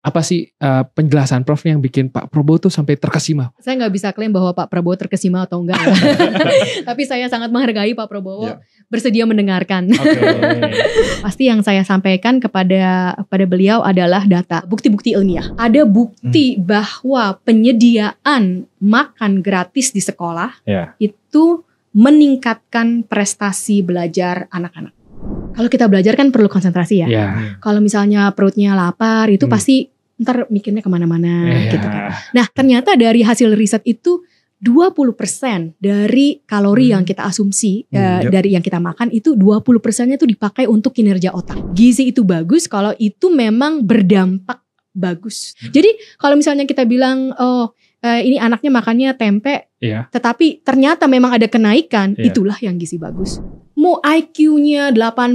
Apa sih penjelasan Prof yang bikin Pak Prabowo tuh sampai terkesima? Saya nggak bisa klaim bahwa Pak Prabowo terkesima atau enggak. Tapi saya sangat menghargai Pak Prabowo bersedia mendengarkan. Pasti yang saya sampaikan kepada beliau adalah data, bukti-bukti ilmiah. Ada bukti bahwa penyediaan makan gratis di sekolah itu meningkatkan prestasi belajar anak-anak. Kalau kita belajar kan perlu konsentrasi ya. Kalau misalnya perutnya lapar itu pasti ntar mikirnya kemana-mana gitu kan. Nah ternyata dari hasil riset itu 20% dari kalori yang kita asumsi dari yang kita makan itu 20%-nya itu dipakai untuk kinerja otak. Gizi itu bagus kalau itu memang berdampak bagus. Jadi kalau misalnya kita bilang ini anaknya makannya tempe, tetapi ternyata memang ada kenaikan, itulah yang gizi bagus. Mau IQ-nya 80,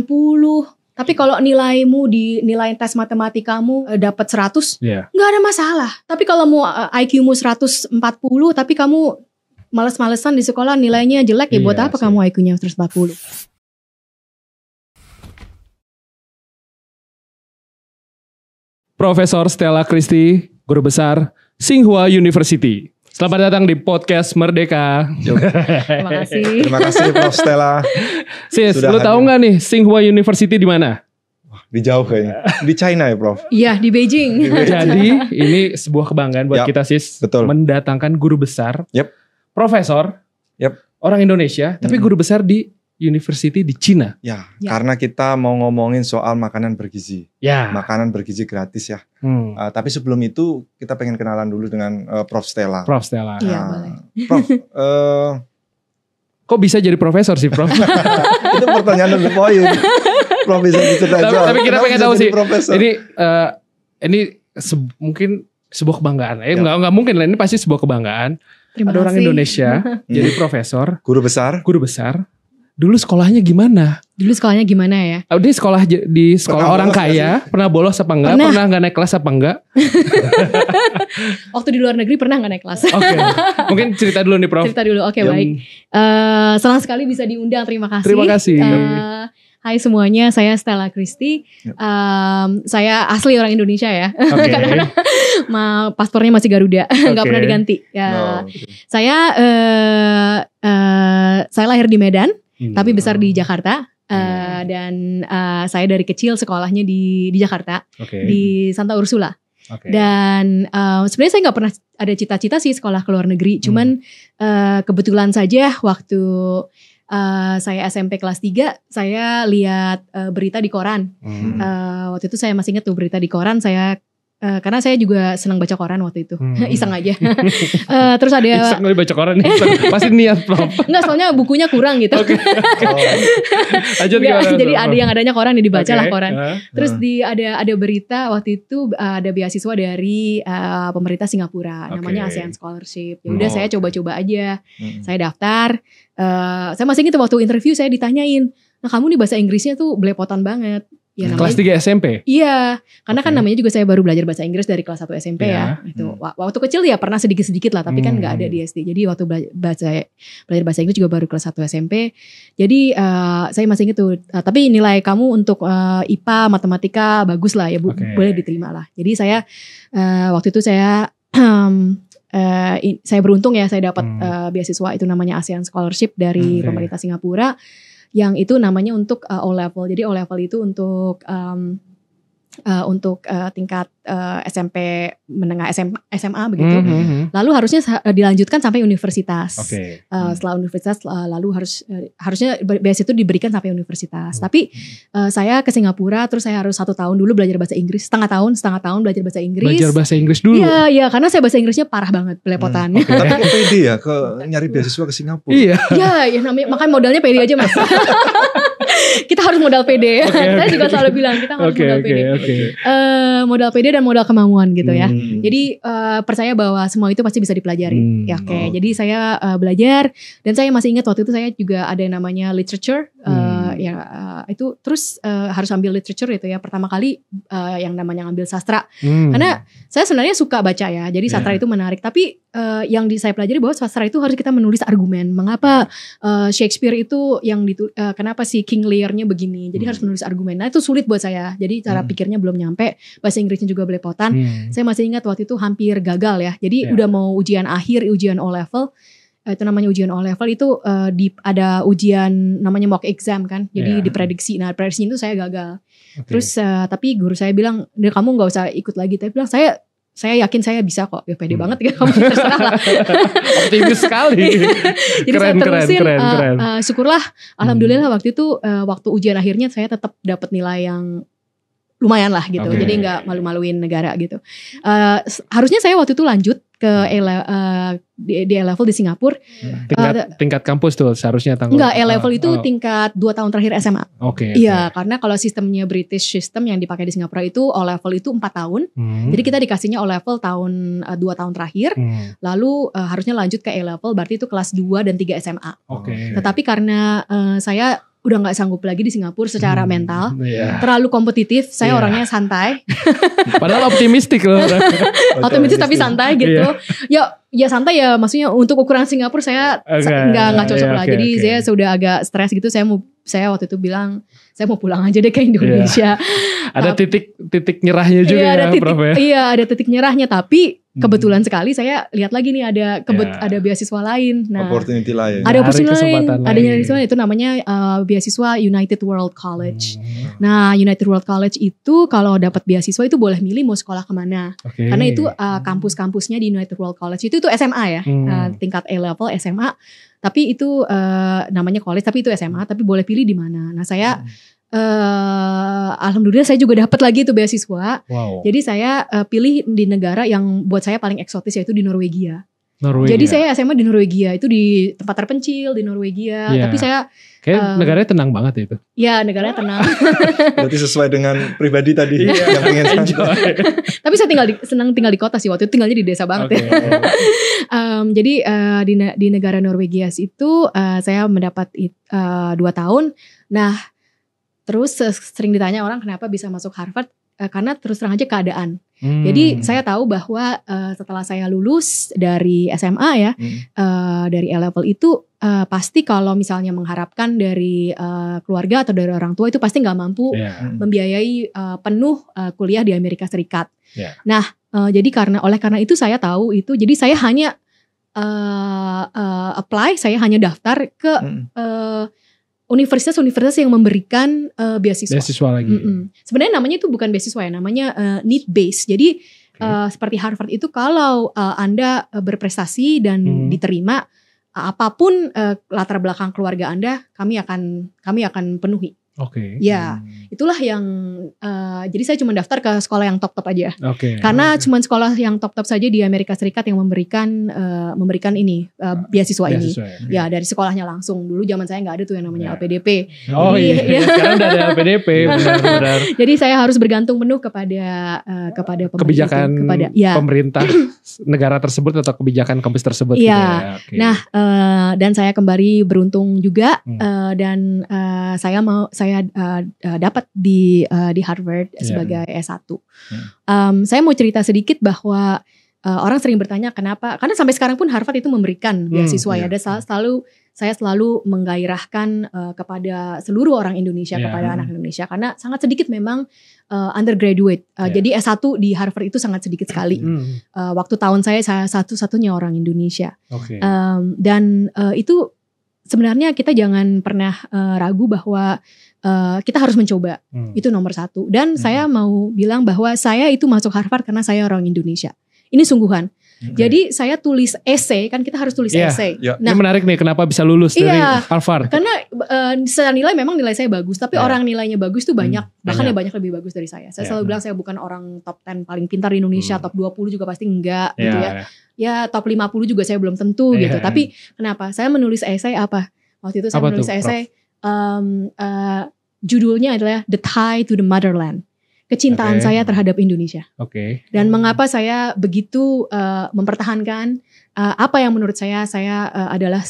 tapi kalau nilaimu di nilai tes matematikamu dapat 100, nggak ada masalah. Tapi kalau mau IQ-mu 140, tapi kamu males-malesan di sekolah nilainya jelek, ya buat apa kamu IQ-nya 140? Profesor Stella Christy, Guru Besar Tsinghua University. Selamat datang di podcast Merdeka. Terima kasih. Terima kasih Prof Stella. Sis, lu tahu nggak nih Tsinghua University di mana? Di jauh kayaknya. Di China ya Prof? Iya di Beijing. Jadi ini sebuah kebanggaan buat kita sis. Betul. Mendatangkan guru besar, profesor, orang Indonesia, tapi guru besar di University di Cina. Karena kita mau ngomongin soal makanan bergizi. Makanan bergizi gratis ya. Tapi sebelum itu kita pengen kenalan dulu dengan Prof Stella. Prof Stella. Iya boleh. Prof, kok bisa jadi profesor sih Prof? Itu pertanyaan lebih poin. Prof bisa diceritain. Tapi kita pengen tahu sih. Ini mungkin sebuah kebanggaan. Nggak mungkin lah. Ini pasti sebuah kebanggaan. Ada orang Indonesia jadi profesor. Guru besar. Dulu sekolahnya gimana? Ya? Dia sekolah di sekolah orang kaya, pernah bolos apa enggak? Pernah nggak naik kelas apa enggak? Waktu di luar negeri pernah nggak naik kelas? Oke. Mungkin cerita dulu nih Prof. Cerita dulu, oke baik. Senang sekali bisa diundang, terima kasih. Terima kasih. Hai semuanya, saya Stella Christy. Saya asli orang Indonesia ya. Kadang-kadang paspornya masih Garuda, nggak pernah diganti. Saya lahir di Medan. Tapi besar di Jakarta dan saya dari kecil sekolahnya di Jakarta di Santa Ursula dan sebenarnya saya nggak pernah ada cita-cita sih sekolah ke luar negeri, cuman kebetulan saja waktu saya SMP kelas 3 saya lihat berita di koran. Waktu itu saya masih ingat tuh berita di koran, saya karena saya juga senang baca koran waktu itu. Iseng aja. Terus ada iseng baca koran nih. Pasti niat Prof. Enggak, soalnya bukunya kurang gitu. Jadi ada yang adanya koran, dibaca lah koran. Terus ada berita waktu itu ada beasiswa dari pemerintah Singapura, namanya ASEAN Scholarship. Ya udah saya coba-coba aja. Saya daftar. Saya masih ingat waktu interview saya ditanyain, "Nah, kamu nih bahasa Inggrisnya tuh belepotan banget." Ya, kelas 3 SMP? Iya, karena kan namanya juga saya baru belajar bahasa Inggris dari kelas 1 SMP ya. Itu waktu kecil ya pernah sedikit-sedikit lah, tapi kan nggak ada di SD. Jadi waktu belajar bahasa Inggris juga baru kelas 1 SMP. Jadi saya masih ingat tuh, tapi nilai kamu untuk IPA, matematika bagus lah ya, boleh diterima lah. Jadi saya waktu itu saya beruntung ya, saya dapat beasiswa itu namanya ASEAN Scholarship dari pemerintah Singapura. Yang itu namanya untuk O-level. Jadi O-level itu untuk tingkat SMP menengah SMA begitu. Lalu harusnya dilanjutkan sampai universitas. Setelah universitas lalu harusnya beasiswa itu diberikan sampai universitas. Tapi saya ke Singapura, terus saya harus 1 tahun dulu belajar bahasa Inggris, setengah tahun belajar bahasa Inggris. Belajar bahasa Inggris dulu. Iya, karena saya bahasa Inggrisnya parah banget, belepotan. Tapi kok pede ya nyari beasiswa ke Singapura? Iya. Ya namanya makanya modalnya pede aja Mas. Kita harus modal pede. Saya juga selalu bilang kita harus modal pede. Modal pede dan modal kemauan gitu ya. Jadi percaya bahwa semua itu pasti bisa dipelajari. Jadi saya belajar, dan saya masih ingat waktu itu saya juga ada yang namanya literature. itu terus harus ambil literature itu ya. Pertama kali yang namanya ngambil sastra. Karena saya sebenarnya suka baca ya. Jadi sastra itu menarik. Tapi yang saya pelajari bahwa sastra itu harus kita menulis argumen. Mengapa Shakespeare itu kenapa si King Lear-nya begini. Jadi harus menulis argumen. Nah itu sulit buat saya. Jadi cara pikirnya belum nyampe. Bahasa Inggrisnya juga belepotan. Saya masih ingat waktu itu hampir gagal ya. Jadi udah mau ujian akhir, ujian O-level. Itu namanya ujian O-level itu ada ujian namanya mock exam kan. Jadi diprediksi. Nah prediksi itu saya gagal. Terus tapi guru saya bilang, kamu gak usah ikut lagi. Tapi bilang saya yakin saya bisa kok. Ya pede banget ya kamu, terserah lah. Optimis sekali. Jadi keren, saya terusin. Keren. Syukurlah alhamdulillah waktu itu waktu ujian akhirnya saya tetap dapat nilai yang lumayan lah gitu. Jadi gak malu-maluin negara gitu. Harusnya saya waktu itu lanjut ke di A-level di Singapura. Tingkat kampus tuh seharusnya enggak, A-level itu tingkat 2 tahun terakhir SMA. Iya, karena kalau sistemnya British system yang dipakai di Singapura itu O-level itu 4 tahun. Jadi kita dikasihnya O-level 2 tahun terakhir. Lalu harusnya lanjut ke A-level, berarti itu kelas 2 dan 3 SMA. Tetapi karena saya udah gak sanggup lagi di Singapura secara mental, terlalu kompetitif, saya orangnya santai. Padahal optimistik loh. Optimistis tapi santai gitu. Ya santai ya, maksudnya untuk ukuran Singapura saya nggak cocok lah. Jadi saya sudah agak stres gitu. Saya waktu itu bilang saya mau pulang aja deh ke Indonesia. Ada titik nyerahnya juga Prof ya. Iya, ada titik nyerahnya, tapi kebetulan sekali saya lihat lagi nih ada beasiswa lain. Nah, opportunity lain. Ada opportunity lain. Ada beasiswa itu namanya beasiswa United World College. Nah, United World College itu kalau dapat beasiswa itu boleh milih mau sekolah kemana. Karena itu kampus-kampusnya di United World College itu SMA ya, tingkat A-level SMA. Tapi itu namanya college, tapi itu SMA. Tapi boleh pilih di mana. Nah, saya alhamdulillah saya juga dapat lagi itu beasiswa. Jadi saya pilih di negara yang buat saya paling eksotis, yaitu di Norwegia. Jadi saya SMA di Norwegia, itu di tempat terpencil di Norwegia. Tapi saya kayak negaranya tenang banget ya itu. Ya negaranya tenang. Berarti sesuai dengan pribadi tadi yang pengen santai. Tapi saya senang tinggal di kota sih, waktu itu tinggalnya di desa banget ya. Jadi di negara Norwegia itu saya mendapat 2 tahun. Nah terus sering ditanya orang kenapa bisa masuk Harvard, karena terus terang aja keadaan. Jadi saya tahu bahwa setelah saya lulus dari SMA ya, dari A-level itu pasti kalau misalnya mengharapkan dari keluarga atau dari orang tua itu pasti nggak mampu membiayai penuh kuliah di Amerika Serikat. Nah jadi oleh karena itu saya tahu itu, jadi saya hanya saya hanya daftar ke universitas-universitas yang memberikan beasiswa. Beasiswa lagi. Sebenarnya namanya itu bukan beasiswa ya, namanya need base. Jadi seperti Harvard itu kalau Anda berprestasi dan diterima, apapun latar belakang keluarga Anda, kami akan penuhi. Ya, itulah yang jadi saya cuma daftar ke sekolah yang top-top aja. Karena cuma sekolah yang top-top saja di Amerika Serikat yang memberikan ini beasiswa ini. Ya, dari sekolahnya langsung. Dulu zaman saya nggak ada tuh yang namanya LPDP. Sekarang udah ada LPDP, benar-benar. Jadi saya harus bergantung penuh kepada kebijakan pemerintah negara tersebut atau kebijakan kampus tersebut. Iya. Nah, dan saya kembali beruntung juga dan saya dapat di Harvard sebagai S1. Saya mau cerita sedikit bahwa orang sering bertanya kenapa, karena sampai sekarang pun Harvard itu memberikan beasiswa ya. Dan saya selalu menggairahkan kepada seluruh orang Indonesia, kepada anak Indonesia, karena sangat sedikit memang undergraduate. Jadi S1 di Harvard itu sangat sedikit sekali. Waktu tahun saya satu-satunya orang Indonesia. Dan itu sebenarnya kita jangan pernah ragu bahwa kita harus mencoba. Itu nomor 1. Dan saya mau bilang bahwa saya itu masuk Harvard karena saya orang Indonesia. Ini sungguhan. Jadi saya tulis essay, kan kita harus tulis essay. Nah, ini menarik nih, kenapa bisa lulus dari Harvard? Karena secara nilai memang nilai saya bagus, tapi orang nilainya bagus tuh banyak, bahkan banyak lebih bagus dari saya. Saya selalu bilang saya bukan orang top 10 paling pintar di Indonesia, top 20 juga pasti enggak gitu ya. Ya top 50 juga saya belum tentu gitu. Tapi kenapa? Saya menulis essay apa? Waktu itu saya menulis essay judulnya adalah The Tie to the Motherland. kecintaan saya terhadap Indonesia. Dan Dan mengapa saya begitu mempertahankan apa yang menurut saya adalah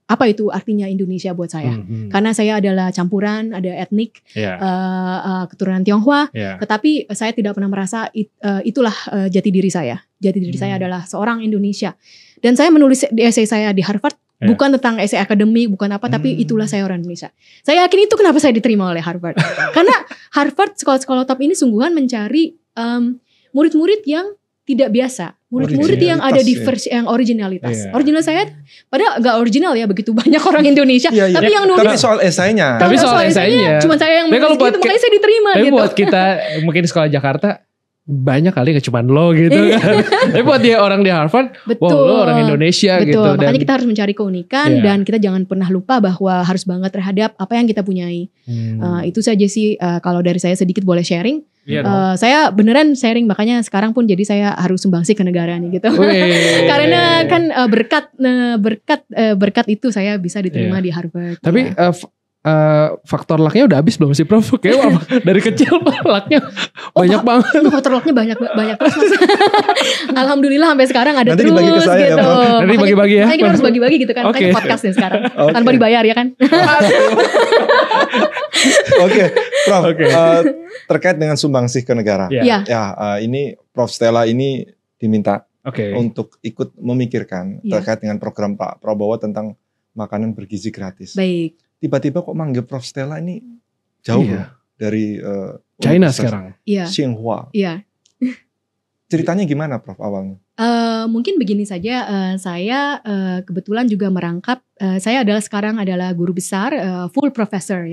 apa itu artinya Indonesia buat saya. Karena saya adalah campuran, ada etnik, keturunan Tionghoa, tetapi saya tidak pernah merasa itulah jati diri saya. Jati diri saya adalah seorang Indonesia. Dan saya menulis di essay saya di Harvard, bukan tentang essay akademik, bukan apa, tapi itulah saya orang Indonesia. Saya yakin itu kenapa saya diterima oleh Harvard. Karena Harvard, sekolah-sekolah top ini sungguhan mencari murid-murid yang tidak biasa. Murid-murid yang ada di versi yang originalitas. Original saya, padahal gak original ya, begitu banyak orang Indonesia. Tapi yang nulis. Tapi soal esainya. Cuma saya yang menulis gitu, makanya saya diterima tapi gitu. Tapi buat kita, mungkin sekolah Jakarta, banyak kali gak cuma lo gitu kan. Tapi buat dia orang di Harvard, wow lo orang Indonesia gitu. Betul, makanya kita harus mencari keunikan dan kita jangan pernah lupa bahwa harus bangga terhadap apa yang kita punyai. Itu saja sih kalau dari saya sedikit boleh sharing. Saya beneran sharing, makanya sekarang pun jadi saya harus sumbangsi ke negara nih gitu. Karena kan berkat itu saya bisa diterima di Harvard. Tapi faktor lucknya udah habis belum sih Prof? Kayak dari kecil lucknya banyak banget. Faktor lucknya banyak terus Mas. Alhamdulillah sampai sekarang ada nanti terus dibagi ke saya, gitu. Nanti bagi-bagi ya. Makanya kita harus bagi-bagi gitu kan. Makanya podcast nih sekarang. Tanpa dibayar ya kan. Prof. Terkait dengan sumbangsih ke negara. Ini Prof Stella ini diminta untuk ikut memikirkan terkait dengan program Pak Prabowo tentang makanan bergizi gratis. Baik. Tiba-tiba kok manggil Prof Stella ini jauh dari China sekarang. Tsinghua. Ceritanya gimana Prof awalnya? Mungkin begini saja, saya kebetulan juga merangkap, saya sekarang adalah guru besar, full professor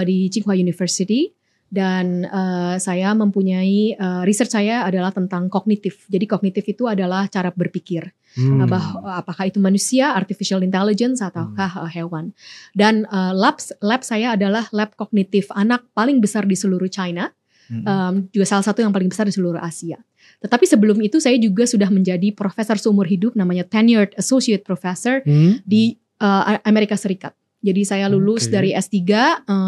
di Tsinghua University. Dan saya mempunyai research saya adalah tentang kognitif. Jadi kognitif itu adalah cara berpikir. Apakah itu manusia, artificial intelligence, ataukah hewan. Dan lab saya adalah lab kognitif anak paling besar di seluruh China. Juga salah satu yang paling besar di seluruh Asia. Tetapi sebelum itu saya juga sudah menjadi profesor seumur hidup, namanya tenured associate professor di Amerika Serikat. Jadi saya lulus dari S3,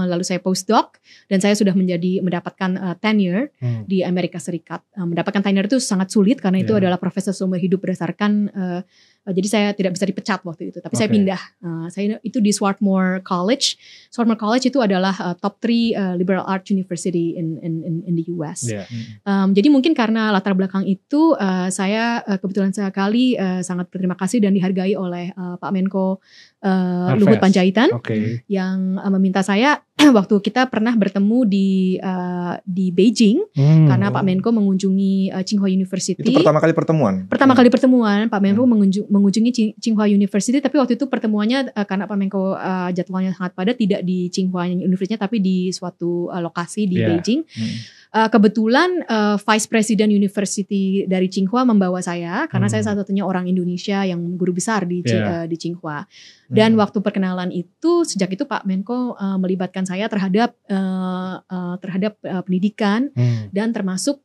lalu saya postdoc, dan saya sudah mendapatkan tenure di Amerika Serikat. Mendapatkan tenure itu sangat sulit karena itu adalah profesor seumur hidup berdasarkan, jadi saya tidak bisa dipecat waktu itu. Tapi saya pindah, saya itu di Swarthmore College. Swarthmore College itu adalah top 3 liberal arts university in the US. Jadi mungkin karena latar belakang itu, saya kebetulan sekali sangat berterima kasih dan dihargai oleh Pak Menko Luhut Panjaitan yang meminta saya waktu kita pernah bertemu di Beijing karena Pak Menko mengunjungi Tsinghua University. Itu pertama kali pertemuan? Pertama kali pertemuan Pak Menko mengunjungi Tsinghua University, tapi waktu itu pertemuannya karena Pak Menko jadwalnya sangat padat tidak di Tsinghua University tapi di suatu lokasi di Beijing. Kebetulan Vice President University dari Tsinghua membawa saya karena saya satu-satunya orang Indonesia yang guru besar di Tsinghua. Dan waktu perkenalan itu, sejak itu Pak Menko melibatkan saya terhadap pendidikan dan termasuk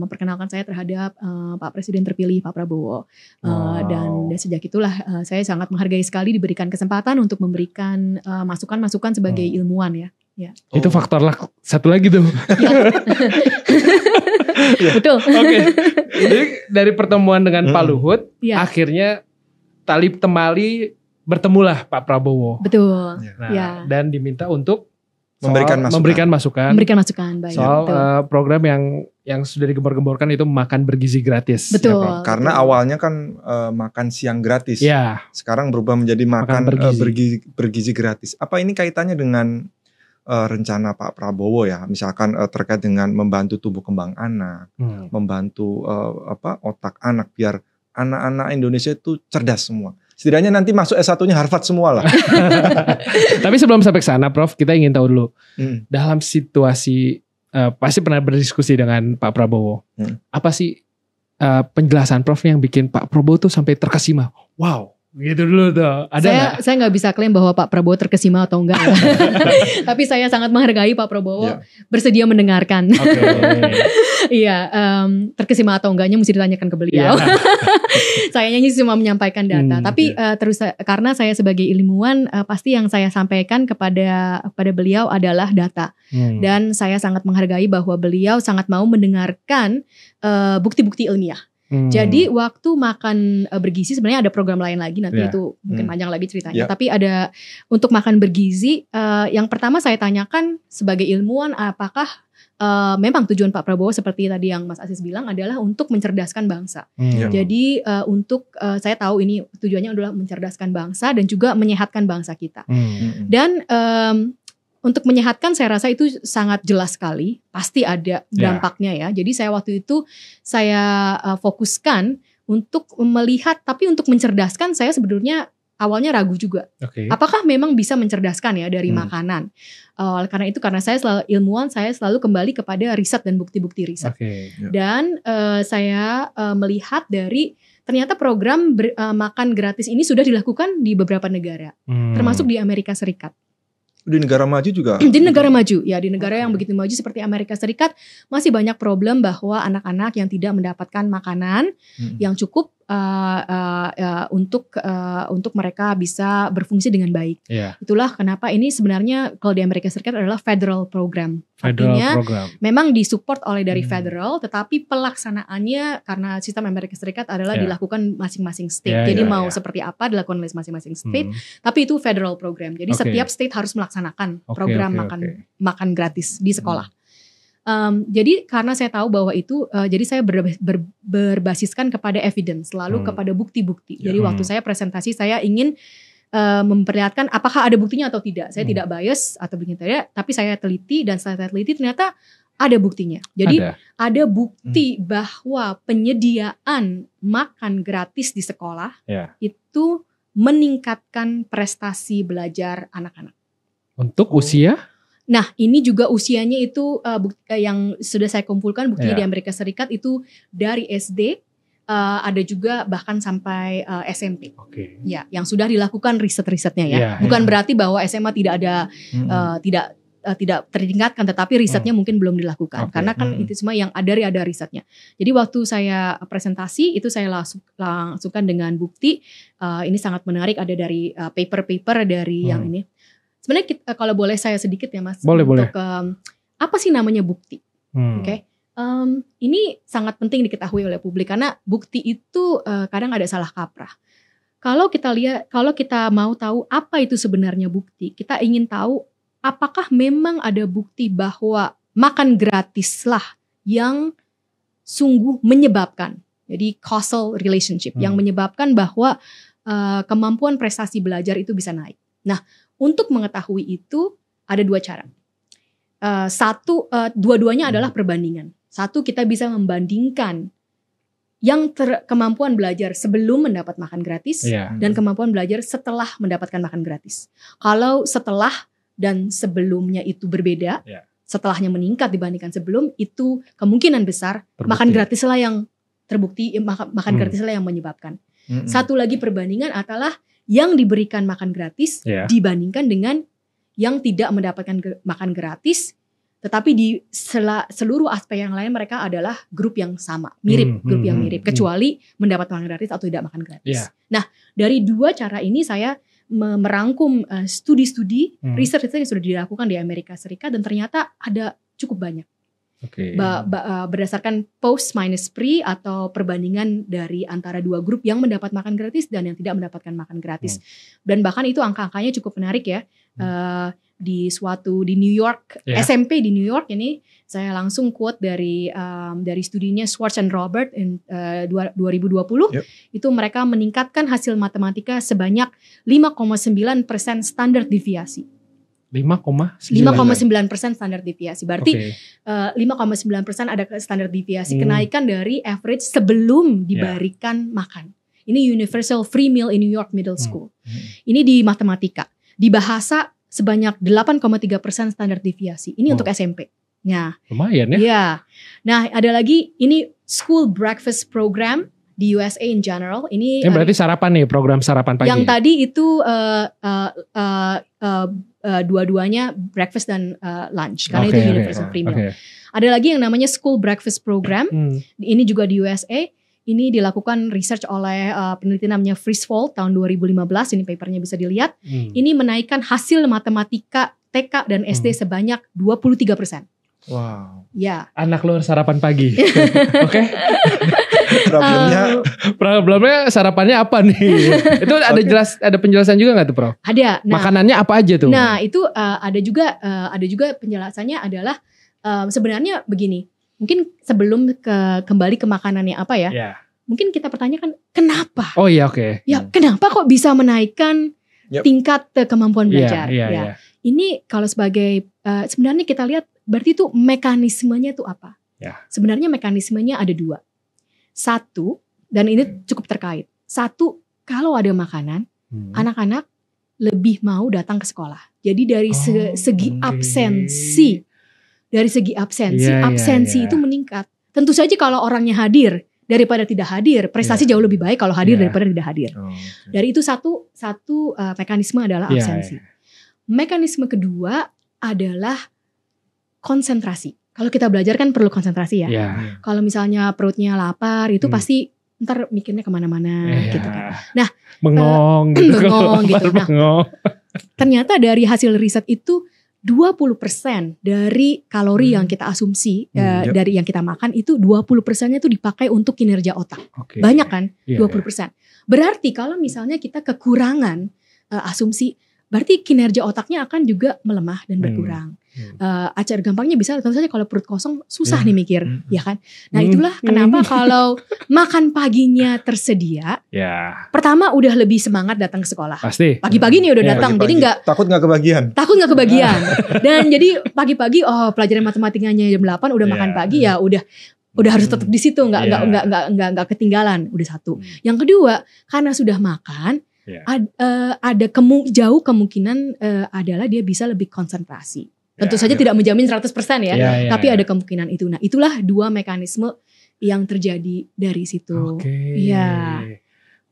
memperkenalkan saya terhadap Pak Presiden terpilih Pak Prabowo. Dan sejak itulah saya sangat menghargai sekali diberikan kesempatan untuk memberikan masukan-masukan sebagai ilmuwan ya. Itu faktor luck satu lagi tuh. Betul. Jadi dari pertemuan dengan Pak Luhut, akhirnya tali temali bertemulah Pak Prabowo. Betul. Dan diminta untuk memberikan masukan baik. Soal program yang sudah digembar-gemborkan itu makan bergizi gratis. Betul. Karena awalnya kan makan siang gratis. Sekarang berubah menjadi makan bergizi gratis. Apa ini kaitannya dengan rencana Pak Prabowo ya, misalkan terkait dengan membantu tumbuh kembang anak, membantu otak anak biar anak-anak Indonesia itu cerdas semua. Setidaknya nanti masuk S1-nya Harvard semua lah. Tapi sebelum sampai ke sana, Prof, kita ingin tahu dulu dalam situasi pasti pernah berdiskusi dengan Pak Prabowo. Apa sih penjelasan Prof yang bikin Pak Prabowo tuh sampai terkesima? Wow, Gitu dulu tuh. Ada saya nggak bisa klaim bahwa Pak Prabowo terkesima atau enggak. Tapi saya sangat menghargai Pak Prabowo bersedia mendengarkan. Iya, terkesima atau enggaknya mesti ditanyakan ke beliau. Saya nyanyi cuma menyampaikan data. Tapi terus karena saya sebagai ilmuwan pasti yang saya sampaikan kepada beliau adalah data. Dan saya sangat menghargai bahwa beliau sangat mau mendengarkan bukti-bukti ilmiah. Jadi waktu makan bergizi sebenarnya ada program lain lagi nanti itu mungkin panjang lagi ceritanya. Tapi ada untuk makan bergizi yang pertama saya tanyakan sebagai ilmuwan apakah memang tujuan Pak Prabowo seperti tadi yang Mas Aziz bilang adalah untuk mencerdaskan bangsa. Jadi untuk saya tahu ini tujuannya adalah mencerdaskan bangsa dan juga menyehatkan bangsa kita. Dan untuk menyehatkan saya rasa itu sangat jelas sekali, pasti ada dampaknya ya. Jadi saya waktu itu saya fokuskan untuk melihat, tapi untuk mencerdaskan saya sebetulnya awalnya ragu juga. Apakah memang bisa mencerdaskan ya dari makanan? Karena itu karena saya selalu ilmuwan, saya selalu kembali kepada riset dan bukti-bukti riset. Dan saya melihat dari ternyata program makan gratis ini sudah dilakukan di beberapa negara, termasuk di Amerika Serikat. Di negara maju juga? Di negara maju, ya di negara yang begitu maju seperti Amerika Serikat masih banyak problem bahwa anak-anak yang tidak mendapatkan makanan yang cukup untuk mereka bisa berfungsi dengan baik. Itulah kenapa ini sebenarnya kalau di Amerika Serikat adalah federal program. Artinya memang disupport oleh dari federal, tetapi pelaksanaannya karena sistem Amerika Serikat adalah dilakukan masing-masing state. Jadi mau seperti apa dilakukan oleh masing-masing state, tapi itu federal program. Jadi setiap state harus melaksanakan program makan gratis di sekolah. Jadi karena saya tahu bahwa itu, jadi saya berbasiskan kepada evidence, lalu kepada bukti-bukti. Jadi waktu saya presentasi saya ingin memperlihatkan apakah ada buktinya atau tidak. Saya tidak bias atau begini tidak, tapi saya teliti dan saya teliti ternyata ada buktinya. Jadi ada bukti bahwa penyediaan makan gratis di sekolah itu meningkatkan prestasi belajar anak-anak. Untuk usia? Nah ini juga usianya itu yang sudah saya kumpulkan buktinya di Amerika Serikat itu dari SD, ada juga bahkan sampai SMP. Ya, yang sudah dilakukan riset-risetnya ya. Bukan berarti bahwa SMA tidak ada tidak tertingkatkan, tetapi risetnya mungkin belum dilakukan. Karena kan itu semua yang ada risetnya. Jadi waktu saya presentasi itu saya langsungkan dengan bukti. Ini sangat menarik, ada dari paper-paper dari yang ini. Sebenarnya kalau boleh saya sedikit ya Mas, boleh. Apa sih namanya bukti? Ini sangat penting diketahui oleh publik karena bukti itu kadang ada salah kaprah. Kalau kita mau tahu apa itu sebenarnya bukti, kita ingin tahu apakah memang ada bukti bahwa makan gratislah yang sungguh menyebabkan, jadi causal relationship yang menyebabkan bahwa kemampuan prestasi belajar itu bisa naik. Nah, untuk mengetahui itu ada dua cara. Dua-duanya adalah perbandingan. Satu, kita bisa membandingkan yang kemampuan belajar sebelum mendapat makan gratis dan kemampuan belajar setelah mendapatkan makan gratis. Kalau setelah dan sebelumnya itu berbeda, setelahnya meningkat dibandingkan sebelum, itu kemungkinan besar makan gratislah yang terbukti, makan gratislah yang menyebabkan. Satu lagi perbandingan adalah yang diberikan makan gratis dibandingkan dengan yang tidak mendapatkan makan gratis, tetapi di seluruh aspek yang lain mereka adalah grup yang sama, grup yang mirip, kecuali mendapat makan gratis atau tidak makan gratis. Nah, dari dua cara ini saya merangkum studi-studi, riset yang sudah dilakukan di Amerika Serikat dan ternyata ada cukup banyak. Berdasarkan post minus pre atau perbandingan dari antara dua grup yang mendapat makan gratis dan yang tidak mendapatkan makan gratis. Dan bahkan itu angka-angkanya cukup menarik ya. Di New York, SMP di New York ini saya langsung quote dari studinya Schwartz and Robert 2020. Itu mereka meningkatkan hasil matematika sebanyak 5,9% standar deviasi. 5,9% standar deviasi. Berarti 5,9% ada standar deviasi kenaikan dari average sebelum diberikan makan. Ini Universal Free Meal in New York Middle School. Ini di matematika. Di bahasa sebanyak 8,3% standar deviasi. Ini untuk SMP. Nah, lumayan ya. Nah, ada lagi ini School Breakfast Program. di USA in general ini berarti sarapan nih, program sarapan pagi. Yang tadi itu dua-duanya breakfast dan lunch karena itu universal premium. Ada lagi yang namanya school breakfast program. Ini juga di USA. Ini dilakukan research oleh peneliti namanya Frisvold tahun 2015. Ini papernya bisa dilihat. Ini menaikkan hasil matematika TK dan SD sebanyak 23%. Wow. Ya. Anak lu sarapan pagi. Oke. Problemnya sarapannya apa nih? Itu ada penjelasan juga nggak tuh, Prof? Ada. Nah, makanannya apa aja tuh? Nah, itu ada juga penjelasannya adalah sebenarnya begini. Mungkin sebelum kembali ke makanannya apa ya? Yeah. Mungkin kita pertanyakan kenapa? Oh iya, oke. Ya, kenapa kok bisa menaikkan tingkat kemampuan belajar? Ya. Ini kalau sebagai sebenarnya kita lihat berarti itu mekanismenya itu apa? Ya. Sebenarnya mekanismenya ada 2. 1, dan ini cukup terkait. 1, kalau ada makanan, anak-anak lebih mau datang ke sekolah. Jadi dari segi absensi, absensi itu meningkat. Tentu saja kalau orangnya hadir daripada tidak hadir, prestasi jauh lebih baik kalau hadir daripada tidak hadir. Dari itu satu mekanisme adalah absensi. Mekanisme kedua adalah konsentrasi. Kalau kita belajar kan perlu konsentrasi ya. Kalau misalnya perutnya lapar itu pasti ntar mikirnya kemana-mana gitu kan. Nah, bengong gitu. Nah, ternyata dari hasil riset itu 20% dari kalori yang kita asumsi dari yang kita makan itu 20%-nya itu dipakai untuk kinerja otak. Banyak kan? 20%. Berarti kalau misalnya kita kekurangan asumsi, berarti kinerja otaknya akan juga melemah dan berkurang. Acara gampangnya bisa tentu saja kalau perut kosong susah nih mikir, ya kan? Nah itulah kenapa kalau makan paginya tersedia, pertama udah lebih semangat datang ke sekolah. Pasti. Pagi-pagi nih udah datang, jadi nggak takut nggak kebagian. Dan jadi pagi-pagi pelajaran matematikanya jam 8 udah makan pagi ya udah harus tetap di situ, nggak ketinggalan. Udah satu. Yang kedua, karena sudah makan. Ada jauh kemungkinan adalah dia bisa lebih konsentrasi. Tentu saja tidak menjamin 100% ya, tapi ada kemungkinan itu. Nah, itulah 2 mekanisme yang terjadi dari situ.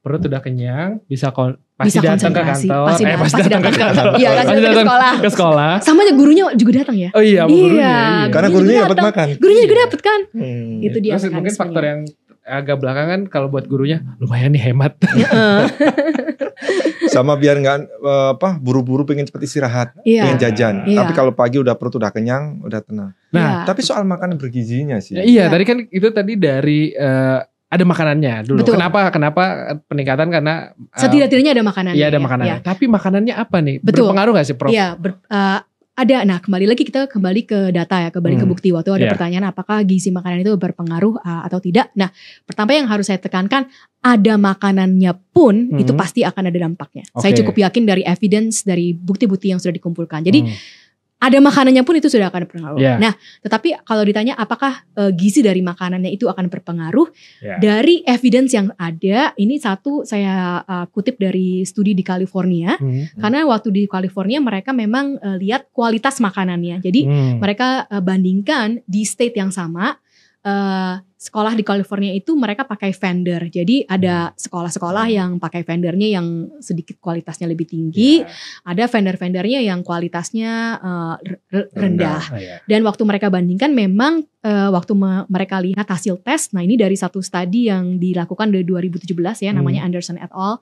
Perut udah kenyang, bisa pasti datang ke kantor. Pasti datang ke kantor. Iya, pasti datang ke sekolah. Sama aja gurunya juga datang ya. Oh iya, gurunya. Karena gurunya dapat makan. Gurunya juga dapat kan. Itu dia. Terus mungkin faktor yang agak belakangan kalau buat gurunya lumayan nih hemat. Sama biar nggak buru-buru pengen cepet istirahat, pengen jajan. Tapi kalau pagi udah perut udah kenyang, udah tenang. Nah, tapi soal makanan bergizinya sih. Iya, tadi kan itu dari ada makanannya dulu. Betul. Kenapa peningkatan karena setidak-tidaknya ada makanannya. Iya, ada makanannya. Tapi makanannya apa nih? Betul. Berpengaruh nggak sih, Prof? Iya, ada. Nah, kita kembali ke data ya, kembali ke bukti. Waktu ada pertanyaan apakah gizi makanan itu berpengaruh atau tidak. Nah, pertama yang harus saya tekankan, ada makanannya pun itu pasti akan ada dampaknya. Saya cukup yakin dari evidence, dari bukti-bukti yang sudah dikumpulkan. Jadi ada makanannya pun itu sudah akan berpengaruh. Nah, tetapi kalau ditanya apakah gizi dari makanannya itu akan berpengaruh, dari evidence yang ada, ini satu saya kutip dari studi di California, karena waktu di California mereka memang lihat kualitas makanannya. Jadi mereka bandingkan di state yang sama, sekolah di California itu mereka pakai vendor. Jadi ada sekolah-sekolah yang pakai vendornya yang sedikit kualitasnya lebih tinggi, ada vendor-vendornya yang kualitasnya rendah. Dan waktu mereka bandingkan memang waktu mereka lihat hasil tes, nah ini dari satu studi yang dilakukan dari 2017 ya, namanya Anderson et al.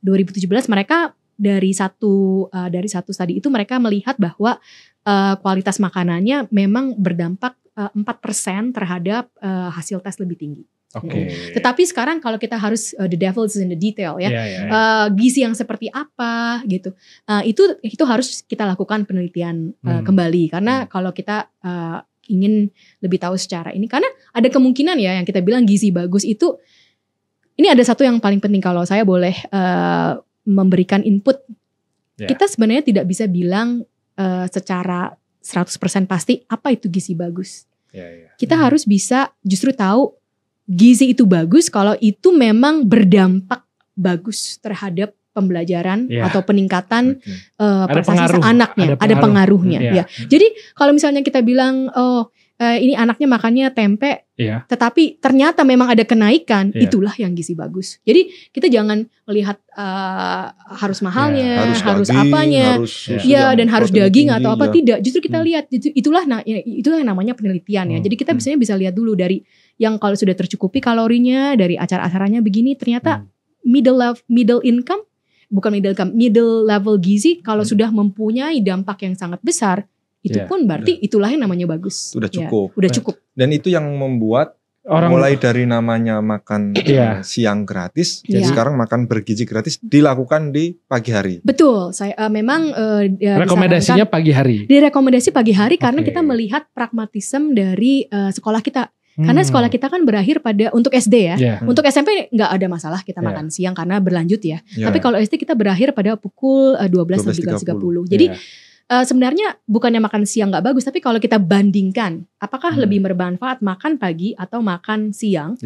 2017 mereka dari satu studi itu mereka melihat bahwa kualitas makanannya memang berdampak 4% terhadap hasil tes lebih tinggi. Tetapi sekarang kalau kita harus the devil is in the detail ya, gizi yang seperti apa gitu, itu harus kita lakukan penelitian kembali, karena kalau kita ingin lebih tahu secara ini, karena ada kemungkinan ya yang kita bilang gizi bagus itu, ini ada satu yang paling penting kalau saya boleh memberikan input, kita sebenarnya tidak bisa bilang secara 100% pasti apa itu gizi bagus. Kita harus bisa justru tahu gizi itu bagus kalau itu memang berdampak bagus terhadap pembelajaran atau peningkatan prestasi anaknya, ada pengaruhnya. Jadi kalau misalnya kita bilang ini anaknya makannya tempe, tetapi ternyata memang ada kenaikan, itulah yang gizi bagus. Jadi kita jangan melihat harus mahalnya, harus apanya, dan harus daging tinggi, atau apa, tidak. Justru kita lihat itulah yang namanya penelitian ya. Jadi kita bisa lihat dulu dari yang kalau sudah tercukupi kalorinya, dari acar-acaranya begini, ternyata middle level gizi kalau sudah mempunyai dampak yang sangat besar. Itu pun berarti itulah yang namanya bagus. Sudah cukup. Udah cukup. Dan itu yang membuat orang mulai dari namanya makan siang gratis, jadi sekarang makan bergizi gratis dilakukan di pagi hari. Betul. Saya memang rekomendasinya pagi hari. Direkomendasi pagi hari karena kita melihat pragmatisme dari sekolah kita. Karena sekolah kita kan berakhir pada untuk SD ya. Untuk SMP nggak ada masalah kita makan siang karena berlanjut ya. Tapi kalau SD kita berakhir pada pukul 12.30. Jadi sebenarnya bukannya makan siang nggak bagus, tapi kalau kita bandingkan, apakah lebih bermanfaat makan pagi atau makan siang?